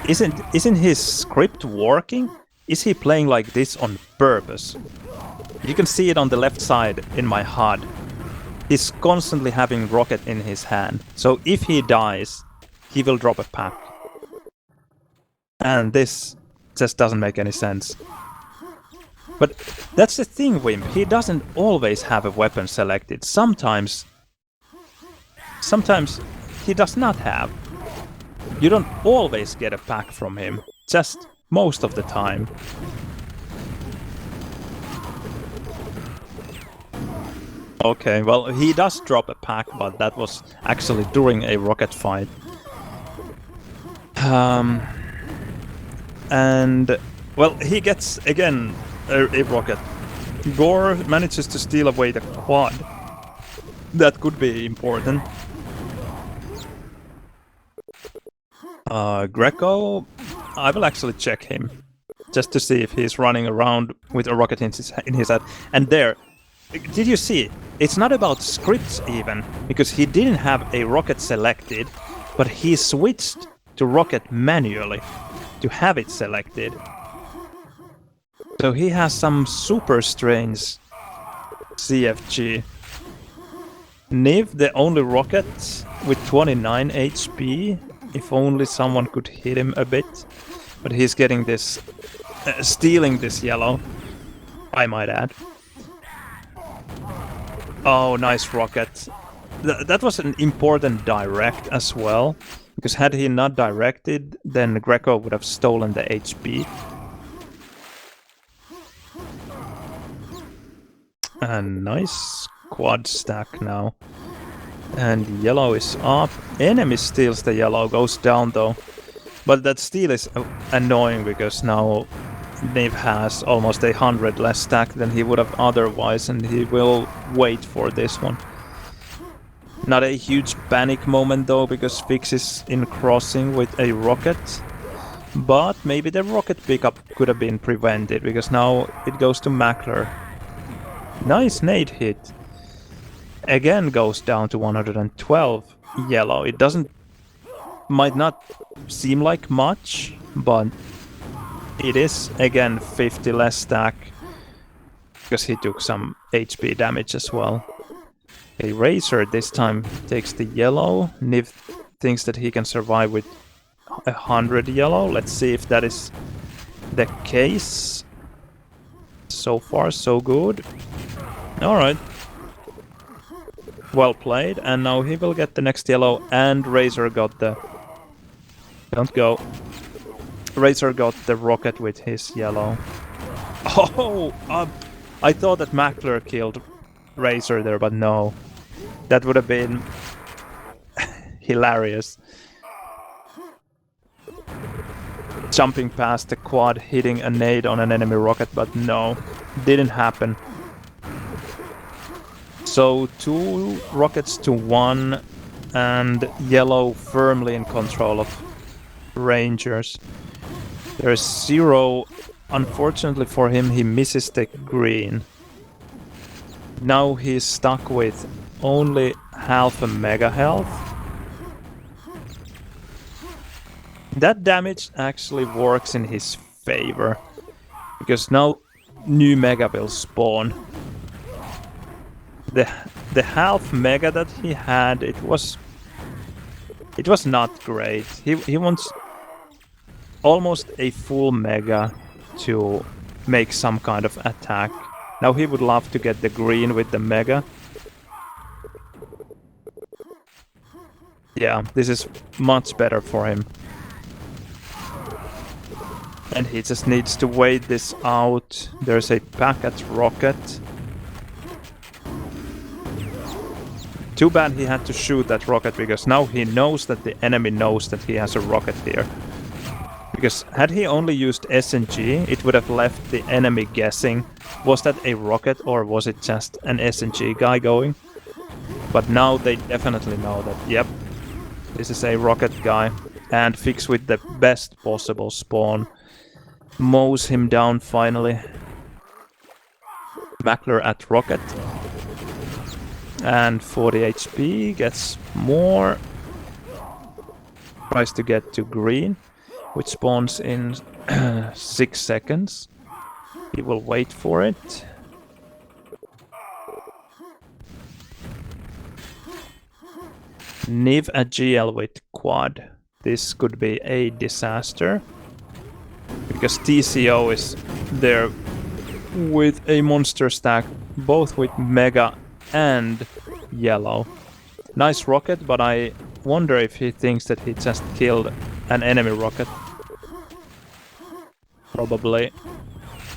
Isn't his script working? Is he playing like this on purpose? You can see it on the left side in my HUD. He's constantly having rocket in his hand. So if he dies, he will drop a pack. And this just doesn't make any sense. But that's the thing, Wim. He doesn't always have a weapon selected. Sometimes he does not have. You don't always get a pack from him. Just most of the time. Okay, well, he does drop a pack, but that was actually during a rocket fight. And, well, he gets, again, a rocket. Gore manages to steal away the quad. That could be important. Greco, I will actually check him. Just to see if he's running around with a rocket in his head. And there, did you see? It's not about scripts even, because he didn't have a rocket selected, but he switched to rocket manually to have it selected. So he has some super strange CFG. Niv, the only rocket with 29 HP. If only someone could hit him a bit. But he's getting this... stealing this yellow, I might add. Oh, nice rocket. That was an important direct as well. Because had he not directed, then Greco would have stolen the HP. And nice quad stack now. And yellow is up. Enemy steals the yellow, goes down though. But that steal is annoying because now Niv has almost 100 less stack than he would have otherwise, and he will wait for this one. Not a huge panic moment though, because Fix is in crossing with a rocket. But maybe the rocket pickup could have been prevented, because now it goes to Mackler. Nice nade hit. Again goes down to 112 yellow. It might not seem like much, but It is again 50 less stack because he took some HP damage as well. A Razor this time takes the yellow. Niv thinks that he can survive with 100 yellow. Let's see if that is the case. So far, so good. Alright. Well played, and now he will get the next yellow, and Razor got the... Don't go. Razor got the rocket with his yellow. Oh! I thought that Mackler killed Razor there, but no. That would have been hilarious. Jumping past the quad, hitting a nade on an enemy rocket, but no. Didn't happen. So 2 rockets to 1, and yellow firmly in control of Rangers. There's 0. Unfortunately for him, he misses the green. Now he's stuck with only half a mega health. That damage actually works in his favor, because now new mega will spawn. The half mega that he had, it was not great. He wants almost a full mega to make some kind of attack. Now he would love to get the green with the mega. Yeah, this is much better for him. And he just needs to wait this out. There's a pack at rocket. Too bad he had to shoot that rocket, because now he knows that the enemy knows that he has a rocket here. Because had he only used SNG, it would have left the enemy guessing, was that a rocket or was it just an SNG guy going? But now they definitely know that, yep, this is a rocket guy. And Fix with the best possible spawn mows him down finally. Mackler at rocket. And 40 HP, gets more. Tries to get to green, which spawns in 6 seconds. He will wait for it. Niv at GL with quad. This could be a disaster, because TCO is there with a monster stack, both with mega and yellow. Nice rocket, but I wonder if he thinks that he just killed an enemy rocket. Probably.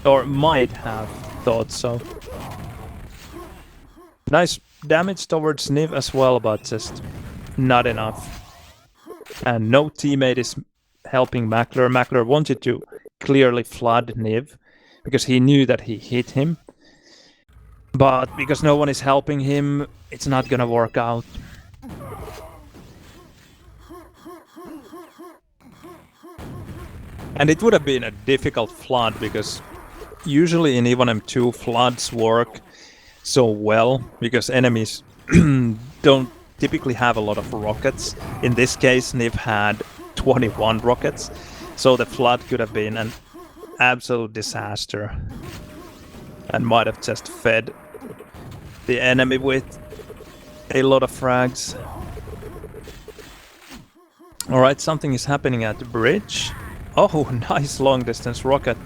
Or might have thought so. Nice damage towards Niv as well, but just not enough. And no teammate is helping Mackler. Mackler wanted to clearly flood Niv, because he knew that he hit him. But because no one is helping him, it's not gonna work out. And it would have been a difficult flood, because usually in Evonem 2 floods work so well, because enemies don't typically have a lot of rockets. In this case, Niv had 21 rockets, so the flood could have been an absolute disaster. And might have just fed the enemy with a lot of frags. Alright, something is happening at the bridge. Oh, nice long distance rocket.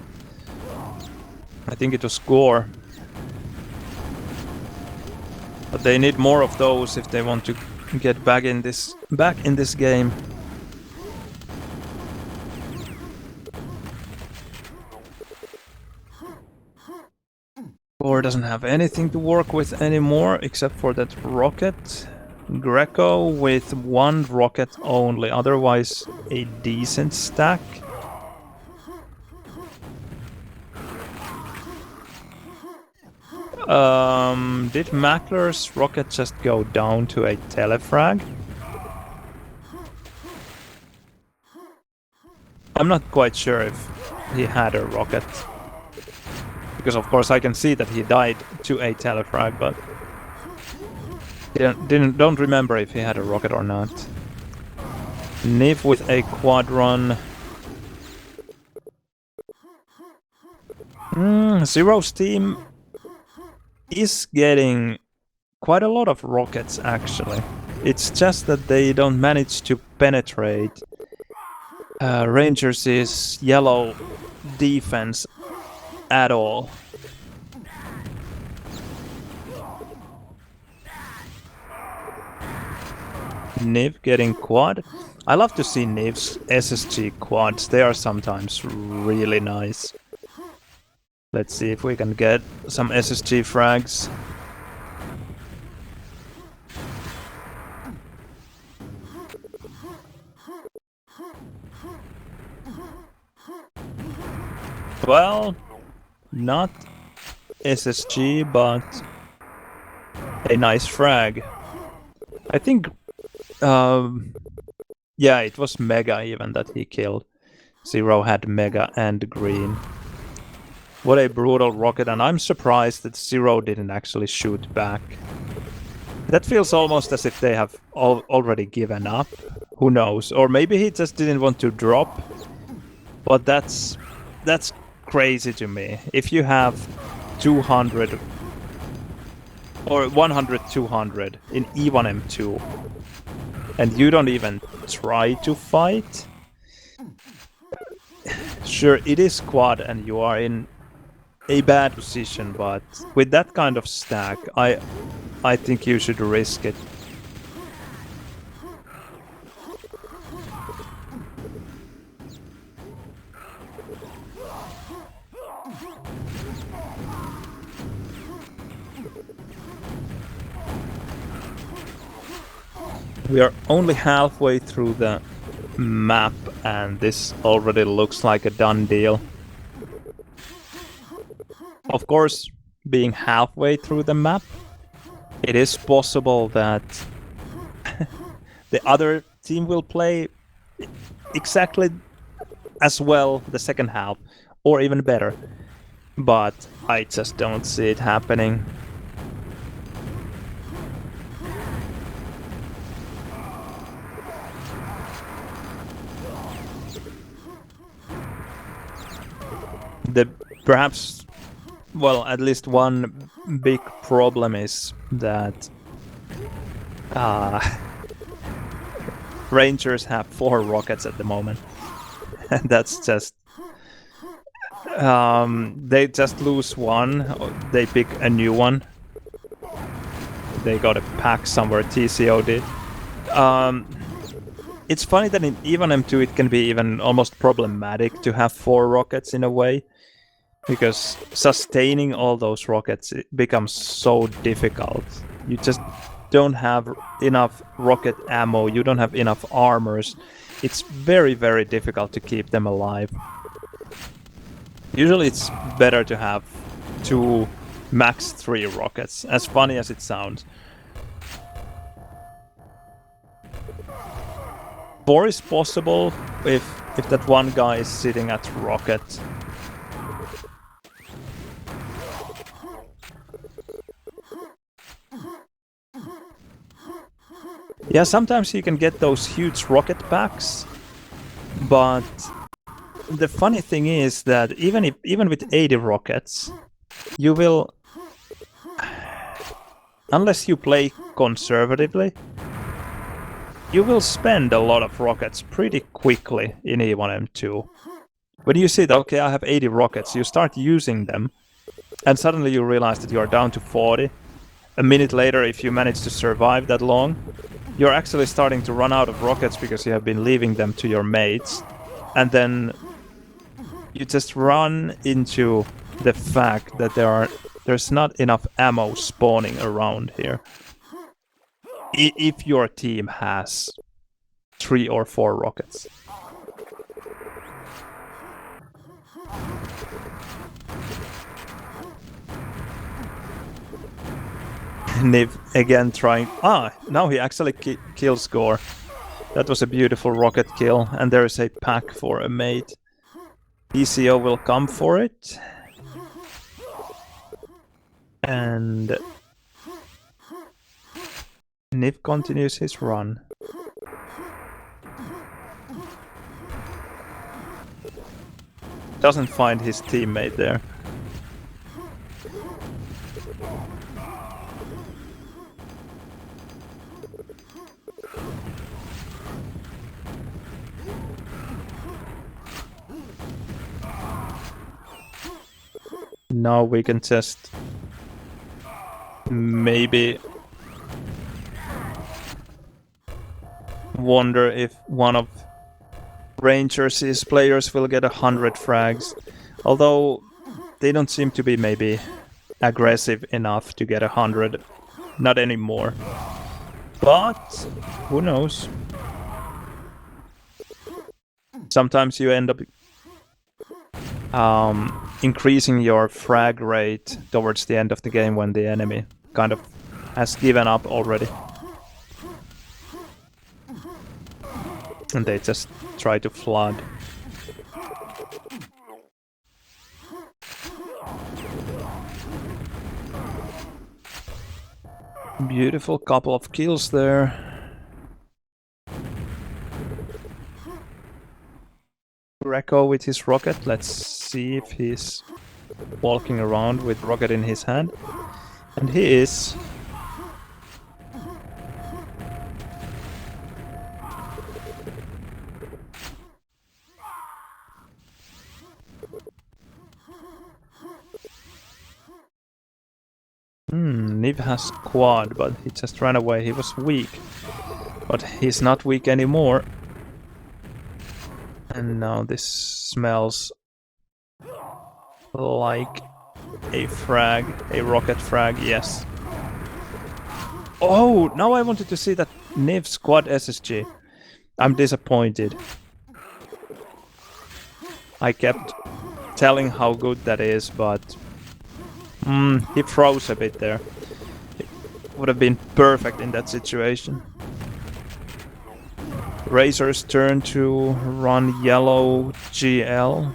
I think it was Gore. But they need more of those if they want to get back in this game. Gore doesn't have anything to work with anymore except for that rocket. Greco with 1 rocket only, otherwise a decent stack. Did Mackler's rocket just go down to a telefrag? I'm not quite sure if he had a rocket. Because of course I can see that he died to a telefrag, but don't remember if he had a rocket or not. Niv with a quad run. Zero's team is getting quite a lot of rockets, actually. It's just that they don't manage to penetrate Rangers' yellow defense at all. Niv getting quad. I love to see Niv's SSG quads. They are sometimes really nice. Let's see if we can get some SSG frags. Well, not SSG, but a nice frag. I think, yeah, it was Mega even that he killed. Zero had Mega and Green. What a brutal rocket, and I'm surprised that Zero didn't actually shoot back. That feels almost as if they have already given up. Who knows? Or maybe he just didn't want to drop. But that's crazy to me. If you have 200 or 100-200 in E1M2 and you don't even try to fight, sure, it is quad and you are in a bad position, but with that kind of stack, I think you should risk it. We are only halfway through the map and this already looks like a done deal. Of course, being halfway through the map, it is possible that the other team will play exactly as well the second half, or even better. But I just don't see it happening. Perhaps, well, at least one big problem is that Rangers have 4 rockets at the moment. And that's just... they just lose one, they pick a new one. They got a pack somewhere, TCO did. It's funny that in even M2 it can be even almost problematic to have 4 rockets in a way. Because sustaining all those rockets it becomes so difficult. You just don't have enough rocket ammo, you don't have enough armors. It's very, very difficult to keep them alive. Usually it's better to have 2, max 3 rockets, as funny as it sounds. 4 is possible if that one guy is sitting at rocket. Yeah, sometimes you can get those huge rocket packs, but the funny thing is that even with 80 rockets, you will, unless you play conservatively, you will spend a lot of rockets pretty quickly in E1M2. When you see that, okay, I have 80 rockets, you start using them, and suddenly you realize that you are down to 40. A minute later, if you manage to survive that long, you're actually starting to run out of rockets because you have been leaving them to your mates. And then you just run into the fact that there's not enough ammo spawning around here. If your team has 3 or 4 rockets. Niv again trying... now he actually kills Gore. That was a beautiful rocket kill, and there is a pack for a mate. ECO will come for it. And... Niv continues his run. Doesn't find his teammate there. now we can just maybe wonder if one of Rangers' players will get 100 frags. Although they don't seem to be maybe aggressive enough to get 100. Not anymore. But who knows? Sometimes you end up increasing your frag rate towards the end of the game when the enemy kind of has given up already. And they just try to flood. Beautiful couple of kills there. Greco with his rocket. Let's see if he's walking around with rocket in his hand. And he is. Niv has quad, but he just ran away. He was weak. But he's not weak anymore. And now this smells like a frag, a rocket frag, yes. Oh, now I wanted to see that Niv's quad SSG. I'm disappointed. I kept telling how good that is, but he froze a bit there. It would have been perfect in that situation. Razor's turn to run yellow GL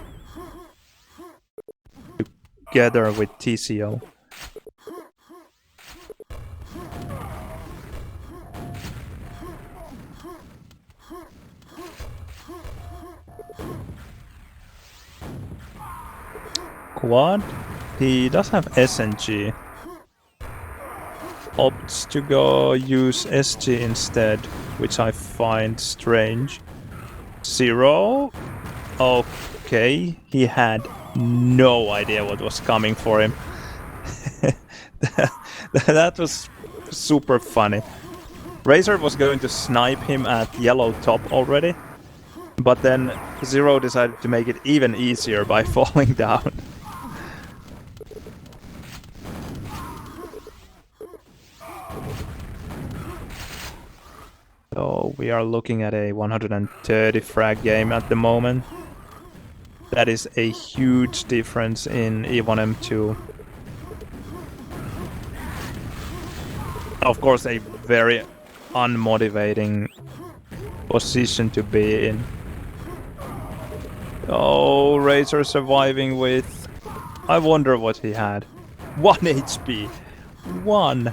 together with TCO. Quad? He does have SNG. Opts to go use SG instead, which I find strange. Zero? Okay, he had no idea what was coming for him. That was super funny. Razor was going to snipe him at yellow top already, but then Zero decided to make it even easier by falling down. So we are looking at a 130 frag game at the moment. That is a huge difference in E1 M2. Of course, a very unmotivating position to be in. Oh, Razor surviving with... I wonder what he had. 1 HP. 1.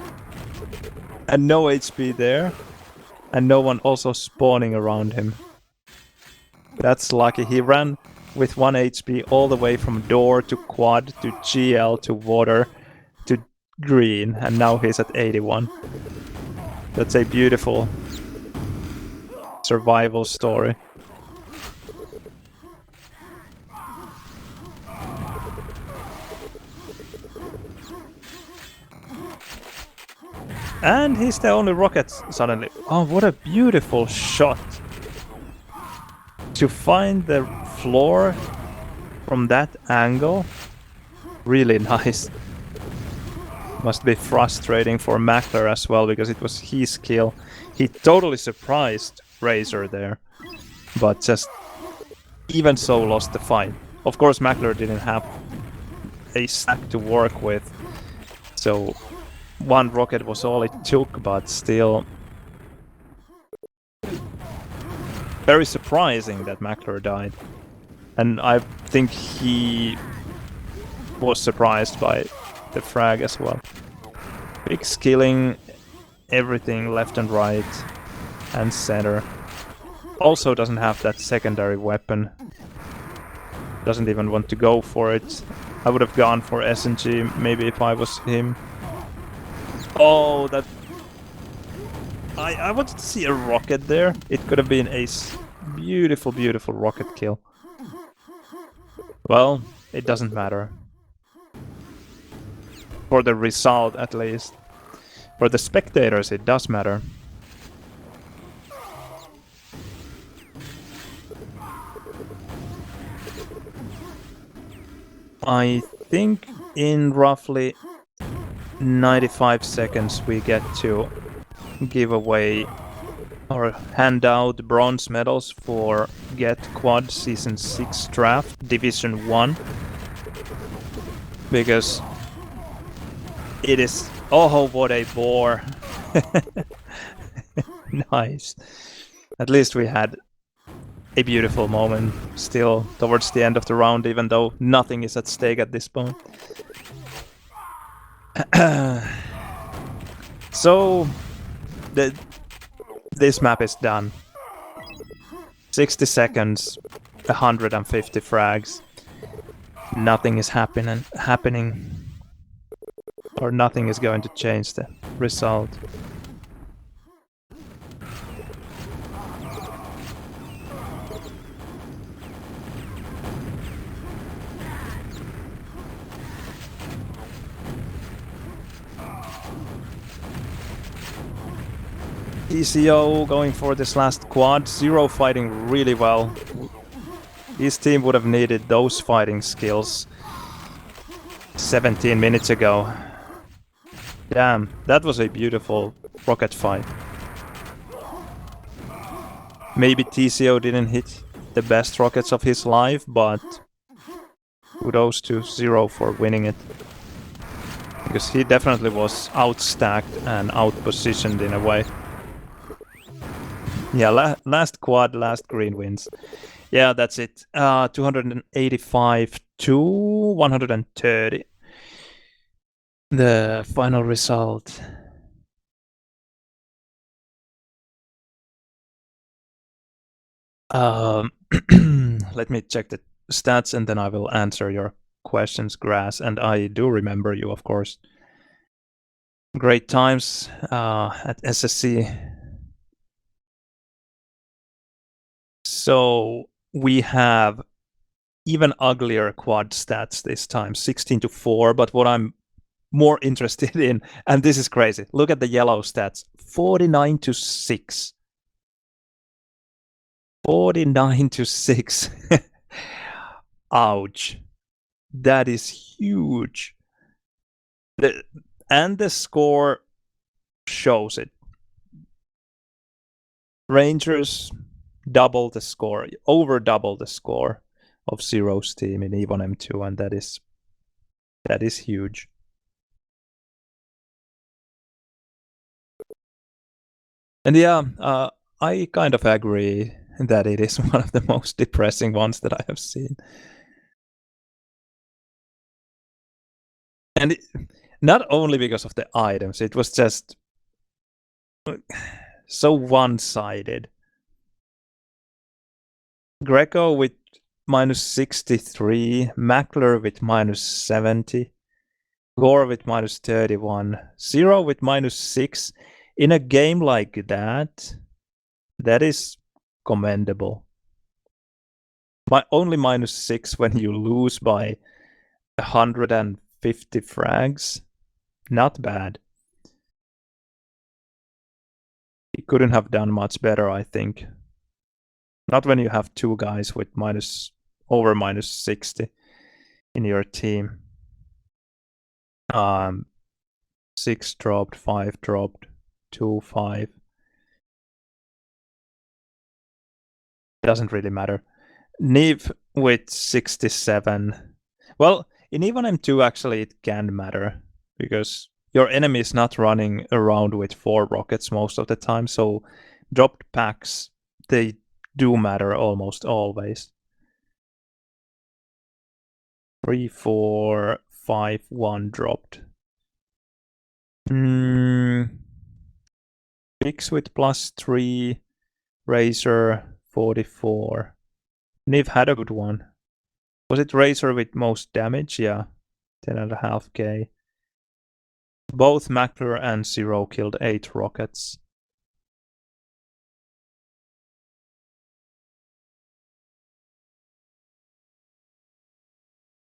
And no HP there. And no one also spawning around him. That's lucky. He ran with 1 HP all the way from door to quad to GL to water to green, and now he's at 81. That's a beautiful survival story. And he's the only rocket suddenly. Oh, what a beautiful shot. To find the floor from that angle, really nice. Must be frustrating for Mackler as well, because it was his kill. He totally surprised Razor there, but just even so lost the fight. Of course, Mackler didn't have a stack to work with, so 1 rocket was all it took, but still very surprising that Mackler died. And I think he was surprised by the frag as well. Big skilling, everything left and right and center. Also doesn't have that secondary weapon. Doesn't even want to go for it. I would have gone for SNG maybe if I was him. Oh, that... I wanted to see a rocket there. It could have been a beautiful, beautiful rocket kill. Well, it doesn't matter. For the result, at least. For the spectators, it does matter. I think in roughly 95 seconds we get to give away or hand out bronze medals for GetQuad Season 6 Draft Division 1. Because it is... Oh, what a bore. Nice. At least we had a beautiful moment still towards the end of the round, even though nothing is at stake at this point. So, this map is done. 60 seconds, 150 frags. Nothing is happening, or nothing is going to change the result. TCO going for this last quad. Zero fighting really well. His team would have needed those fighting skills 17 minutes ago. Damn, that was a beautiful rocket fight. Maybe TCO didn't hit the best rockets of his life, but kudos to Zero for winning it. Because he definitely was outstacked and outpositioned in a way. Yeah, last quad, last green wins. Yeah, that's it. 285 to 130. The final result. Let me check the stats and then I will answer your questions, Grass. And I do remember you, of course. Great times at SSC. So we have even uglier quad stats this time, 16 to 4. But what I'm more interested in, and this is crazy, look at the yellow stats, 49 to 6. 49 to 6. Ouch. That is huge. And the score shows it. Rangers double the score, over double the score of Zero's team in Evon M2, and that is huge. And yeah, I kind of agree that it is one of the most depressing ones that I have seen. And not only because of the items, it was just so one-sided. Greco with minus 63, Mackler with minus 70, Gore with minus 31, Zero with minus 6. In a game like that, that is commendable. Only minus 6 when you lose by 150 frags. Not bad. He couldn't have done much better, I think. Not when you have two guys with over minus 60 in your team. 6 dropped, 5 dropped, 2, 5. Doesn't really matter. Niv with 67. Well, in Evon M2 actually it can matter because your enemy is not running around with 4 rockets most of the time, so dropped packs, they do matter almost always. 3, 4, 5, 1 dropped. Pix with plus 3, Razor 44. Niv had a good one. Was it Razor with most damage? Yeah, 10.5k. Both Mackler and Zero killed 8 rockets.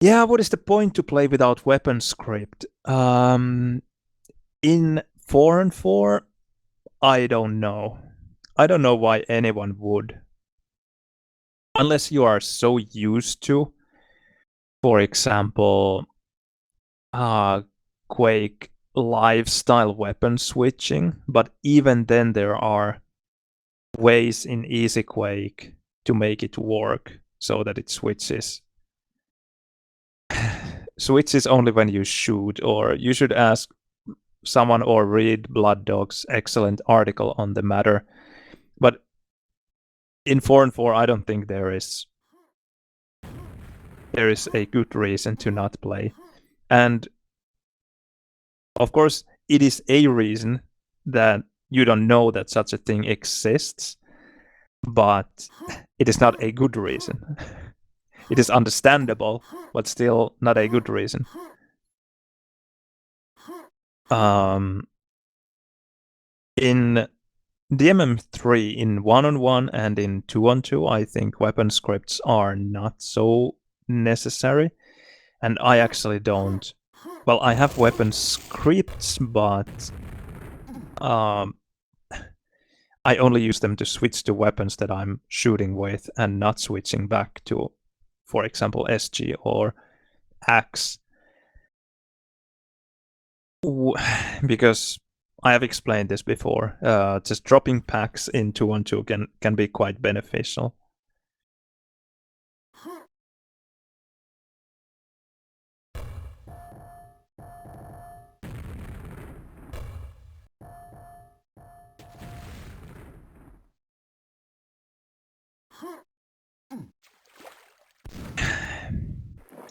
Yeah, what is the point to play without weapon script? In 4 and 4, I don't know. I don't know why anyone would. Unless you are so used to, for example, uh, Quake lifestyle weapon switching. But even then, there are ways in Easy Quake to make it work so that it switches. Switches only when you shoot, or you should ask someone or read Blood Dog's excellent article on the matter. But in 4 and 4, I don't think there is a good reason to not play. And of course, it is a reason that you don't know that such a thing exists, but it is not a good reason. It is understandable, but still not a good reason. In DMM3, in 1-on-1 and in 2-on-2, I think weapon scripts are not so necessary. And I actually don't. Well, I have weapon scripts, but I only use them to switch to weapons that I'm shooting with and not switching back to, for example, SG or Axe. Because I have explained this before, just dropping packs in 2-on-2 can be quite beneficial.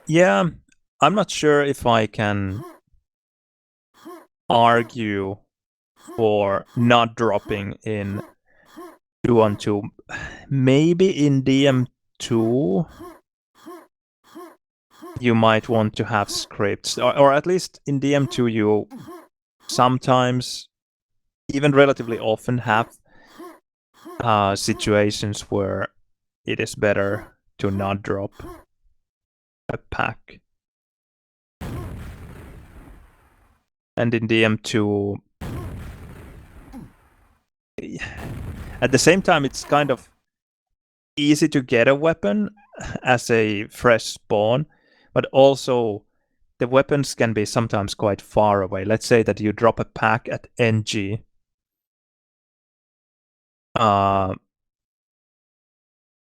Yeah, I'm not sure if I can argue for not dropping in 2-on-2. Maybe in DM2 you might want to have scripts, or at least in DM2 you sometimes, even relatively often, have situations where it is better to not drop a pack. And in DM2, at the same time, it's kind of easy to get a weapon as a fresh spawn, but also the weapons can be sometimes quite far away. Let's say that you drop a pack at NG.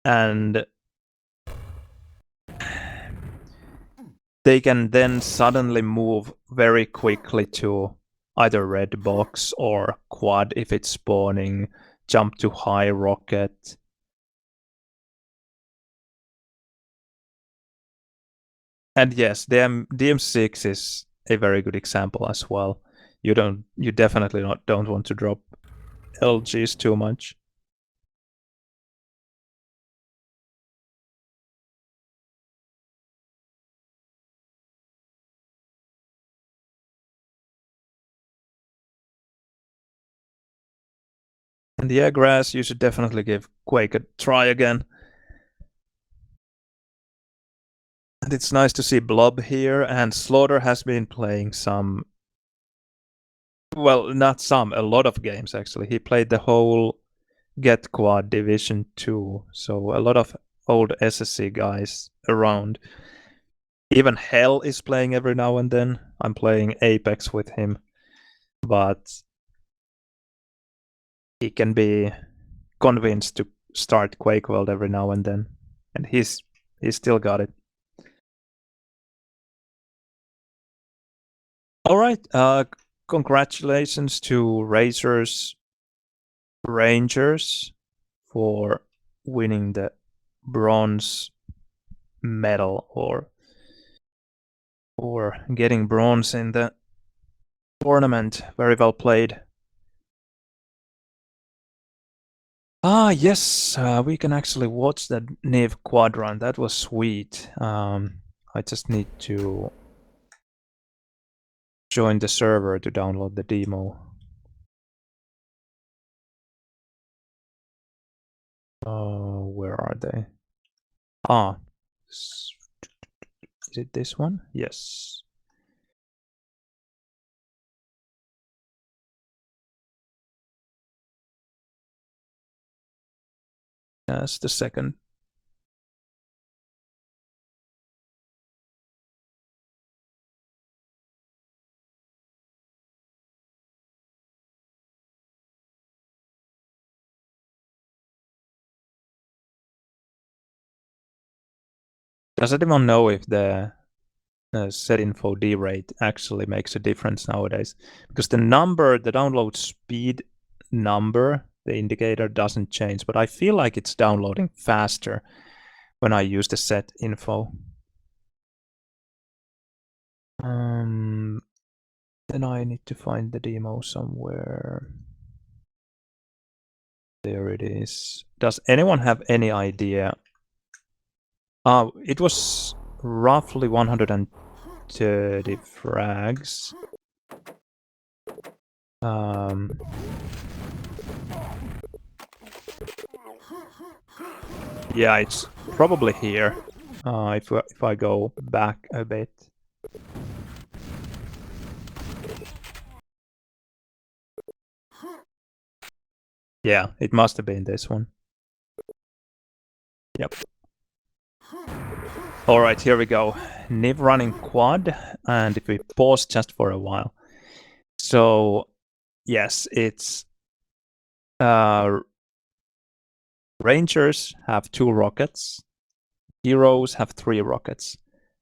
And they can then suddenly move very quickly to either red box or quad if it's spawning, jump to high rocket. And yes, DM6 is a very good example as well. You definitely don't want to drop LGs too much. And yeah, Grass, you should definitely give Quake a try again. And it's nice to see Blob here, and Slaughter has been playing some, well, not some, a lot of games actually. He played the whole GetQuad Division 2, so a lot of old SSC guys around. Even Hell is playing every now and then. I'm playing Apex with him, but he can be convinced to start Quakeworld every now and then, and he's still got it. All right, congratulations to Rangers for winning the bronze medal, or getting bronze in the tournament. Very well played. Yes, we can actually watch that Niv quadrant. That was sweet. I just need to join the server to download the demo. Where are they? Ah, Is it this one? Yes. That's the second. Does anyone know if the set info D rate actually makes a difference nowadays? Because the number, the download speed number, the indicator doesn't change, but I feel like it's downloading faster when I use the set info. Then I need to find the demo somewhere. There it is. Does anyone have any idea? It was roughly 130 frags. Yeah, it's probably here. If I go back a bit. Yeah, it must have been this one. Yep. All right, here we go. Niv running quad, and if we pause just for a while. So, yes, it's Rangers have 2 rockets. Heroes have 3 rockets.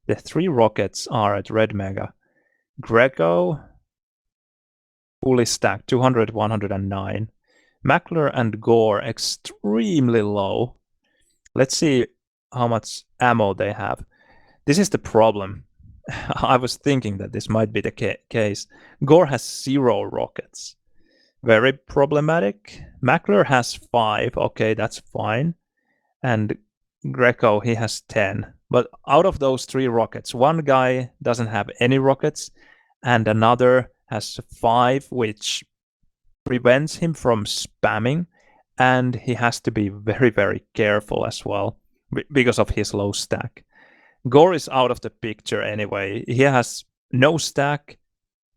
The 3 rockets are at Red Mega. Greco, fully stacked, 200, 109. Mackler and Gore, extremely low. Let's see how much ammo they have. This is the problem. I was thinking that this might be the case. Gore has 0 rockets. Very problematic. Mackler has 5. Okay, that's fine. And Greco, he has 10. But out of those 3 rockets, one guy doesn't have any rockets, and another has 5, which prevents him from spamming, and he has to be very, very careful as well because of his low stack. Gore is out of the picture anyway. He has no stack,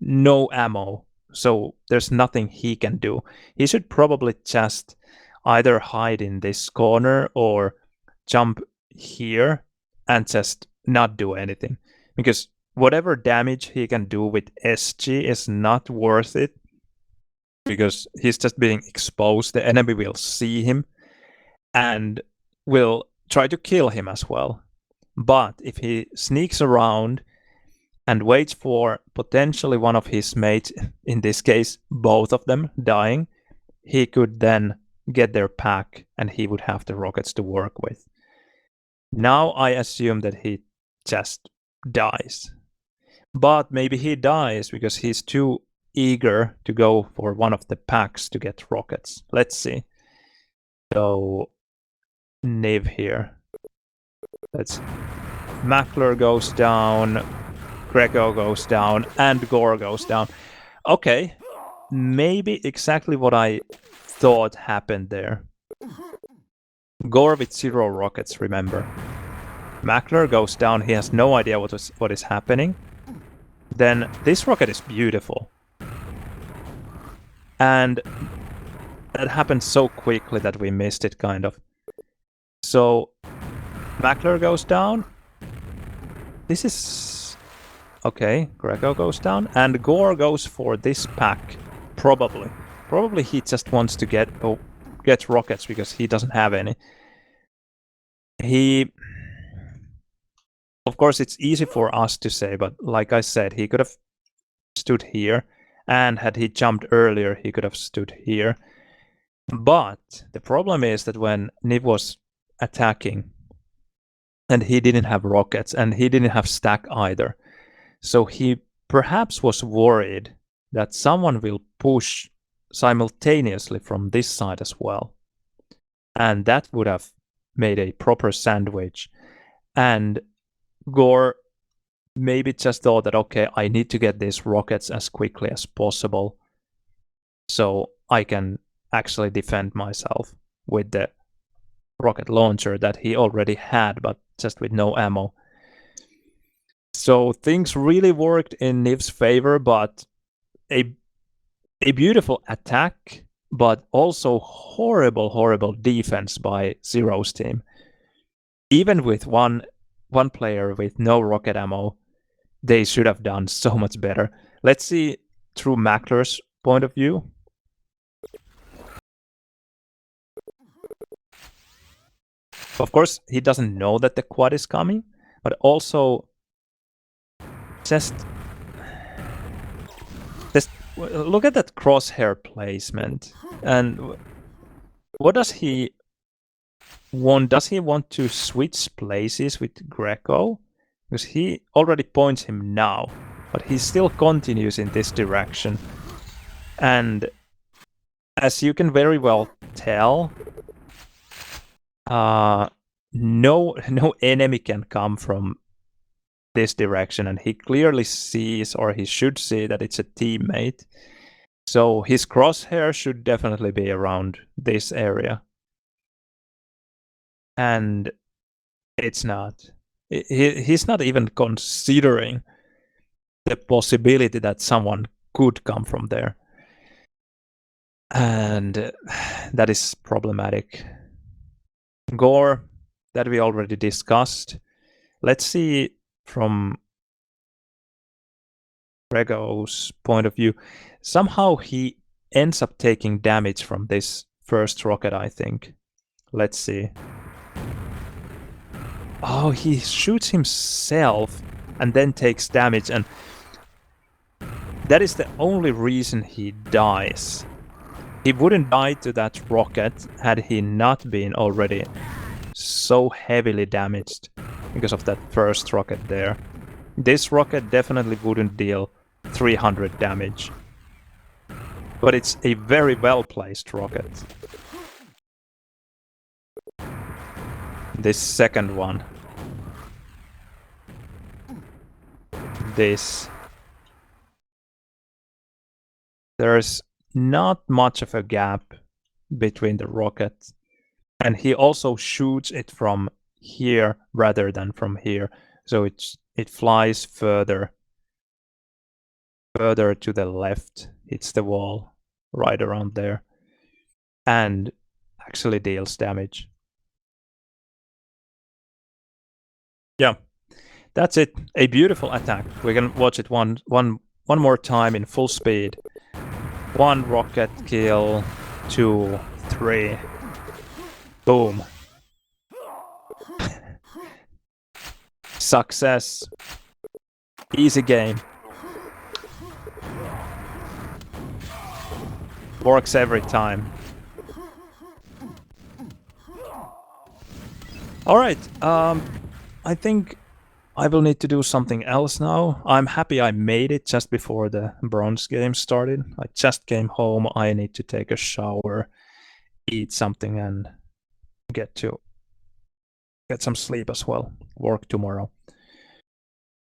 no ammo, so there's nothing he can do. He should probably just either hide in this corner or jump here and just not do anything, because whatever damage he can do with SG is not worth it, because he's just being exposed. The enemy will see him and will try to kill him as well. But if he sneaks around and waits for potentially one of his mates, in this case both of them, dying, he could then get their pack and he would have the rockets to work with. Now I assume that he just dies. But maybe he dies because he's too eager to go for one of the packs to get rockets. Let's see. So, Niv here. Mackler goes down, Greco goes down, and Gore goes down. Okay, maybe exactly what I thought happened there. Gore with 0 rockets, remember. Mackler goes down, he has no idea what is happening. Then this rocket is beautiful. And that happened so quickly that we missed it, kind of. So, Mackler goes down. This is... okay, Greco goes down. And Gore goes for this pack. Probably. Probably he just wants to get rockets because he doesn't have any. Of course, it's easy for us to say, but like I said, he could have stood here. And had he jumped earlier, he could have stood here. But the problem is that when Niv was attacking, and he didn't have rockets, and he didn't have stack either, so he perhaps was worried that someone will push simultaneously from this side as well. And that would have made a proper sandwich. And Gore maybe just thought that, okay, I need to get these rockets as quickly as possible so I can actually defend myself with the rocket launcher that he already had, but just with no ammo. So things really worked in Niv's favor, but a beautiful attack, but also horrible defense by Zero's team. Even with one player with no rocket ammo, they should have done so much better. Let's see through Mackler's point of view. Of course, he doesn't know that the quad is coming, but also just look at that crosshair placement. And what does he want? Does he want to switch places with Greco? Because he already points him now, but he still continues in this direction. And as you can very well tell, no enemy can come from this direction, and he clearly sees, or he should see, that it's a teammate. So his crosshair should definitely be around this area. And it's not. He's not even considering the possibility that someone could come from there. And that is problematic. Gore, that we already discussed. Let's see from Rego's point of view. Somehow he ends up taking damage from this first rocket, I think. Let's see. Oh, he shoots himself and then takes damage, and that is the only reason he dies. He wouldn't die to that rocket had he not been already so heavily damaged because of that first rocket there. This rocket definitely wouldn't deal 300 damage. But it's a very well-placed rocket. This second one. This. There's not much of a gap between the rockets. And he also shoots it from here rather than from here. So it flies further to the left. Hits the wall right around there. And actually deals damage. Yeah. That's it. A beautiful attack. We can watch it one more time in full speed. 1 rocket kill, 2, 3. Boom. Success. Easy game. Works every time. Alright, I think I will need to do something else now. I'm happy I made it just before the bronze game started. I just came home, I need to take a shower, eat something, and get some sleep as well. Work tomorrow.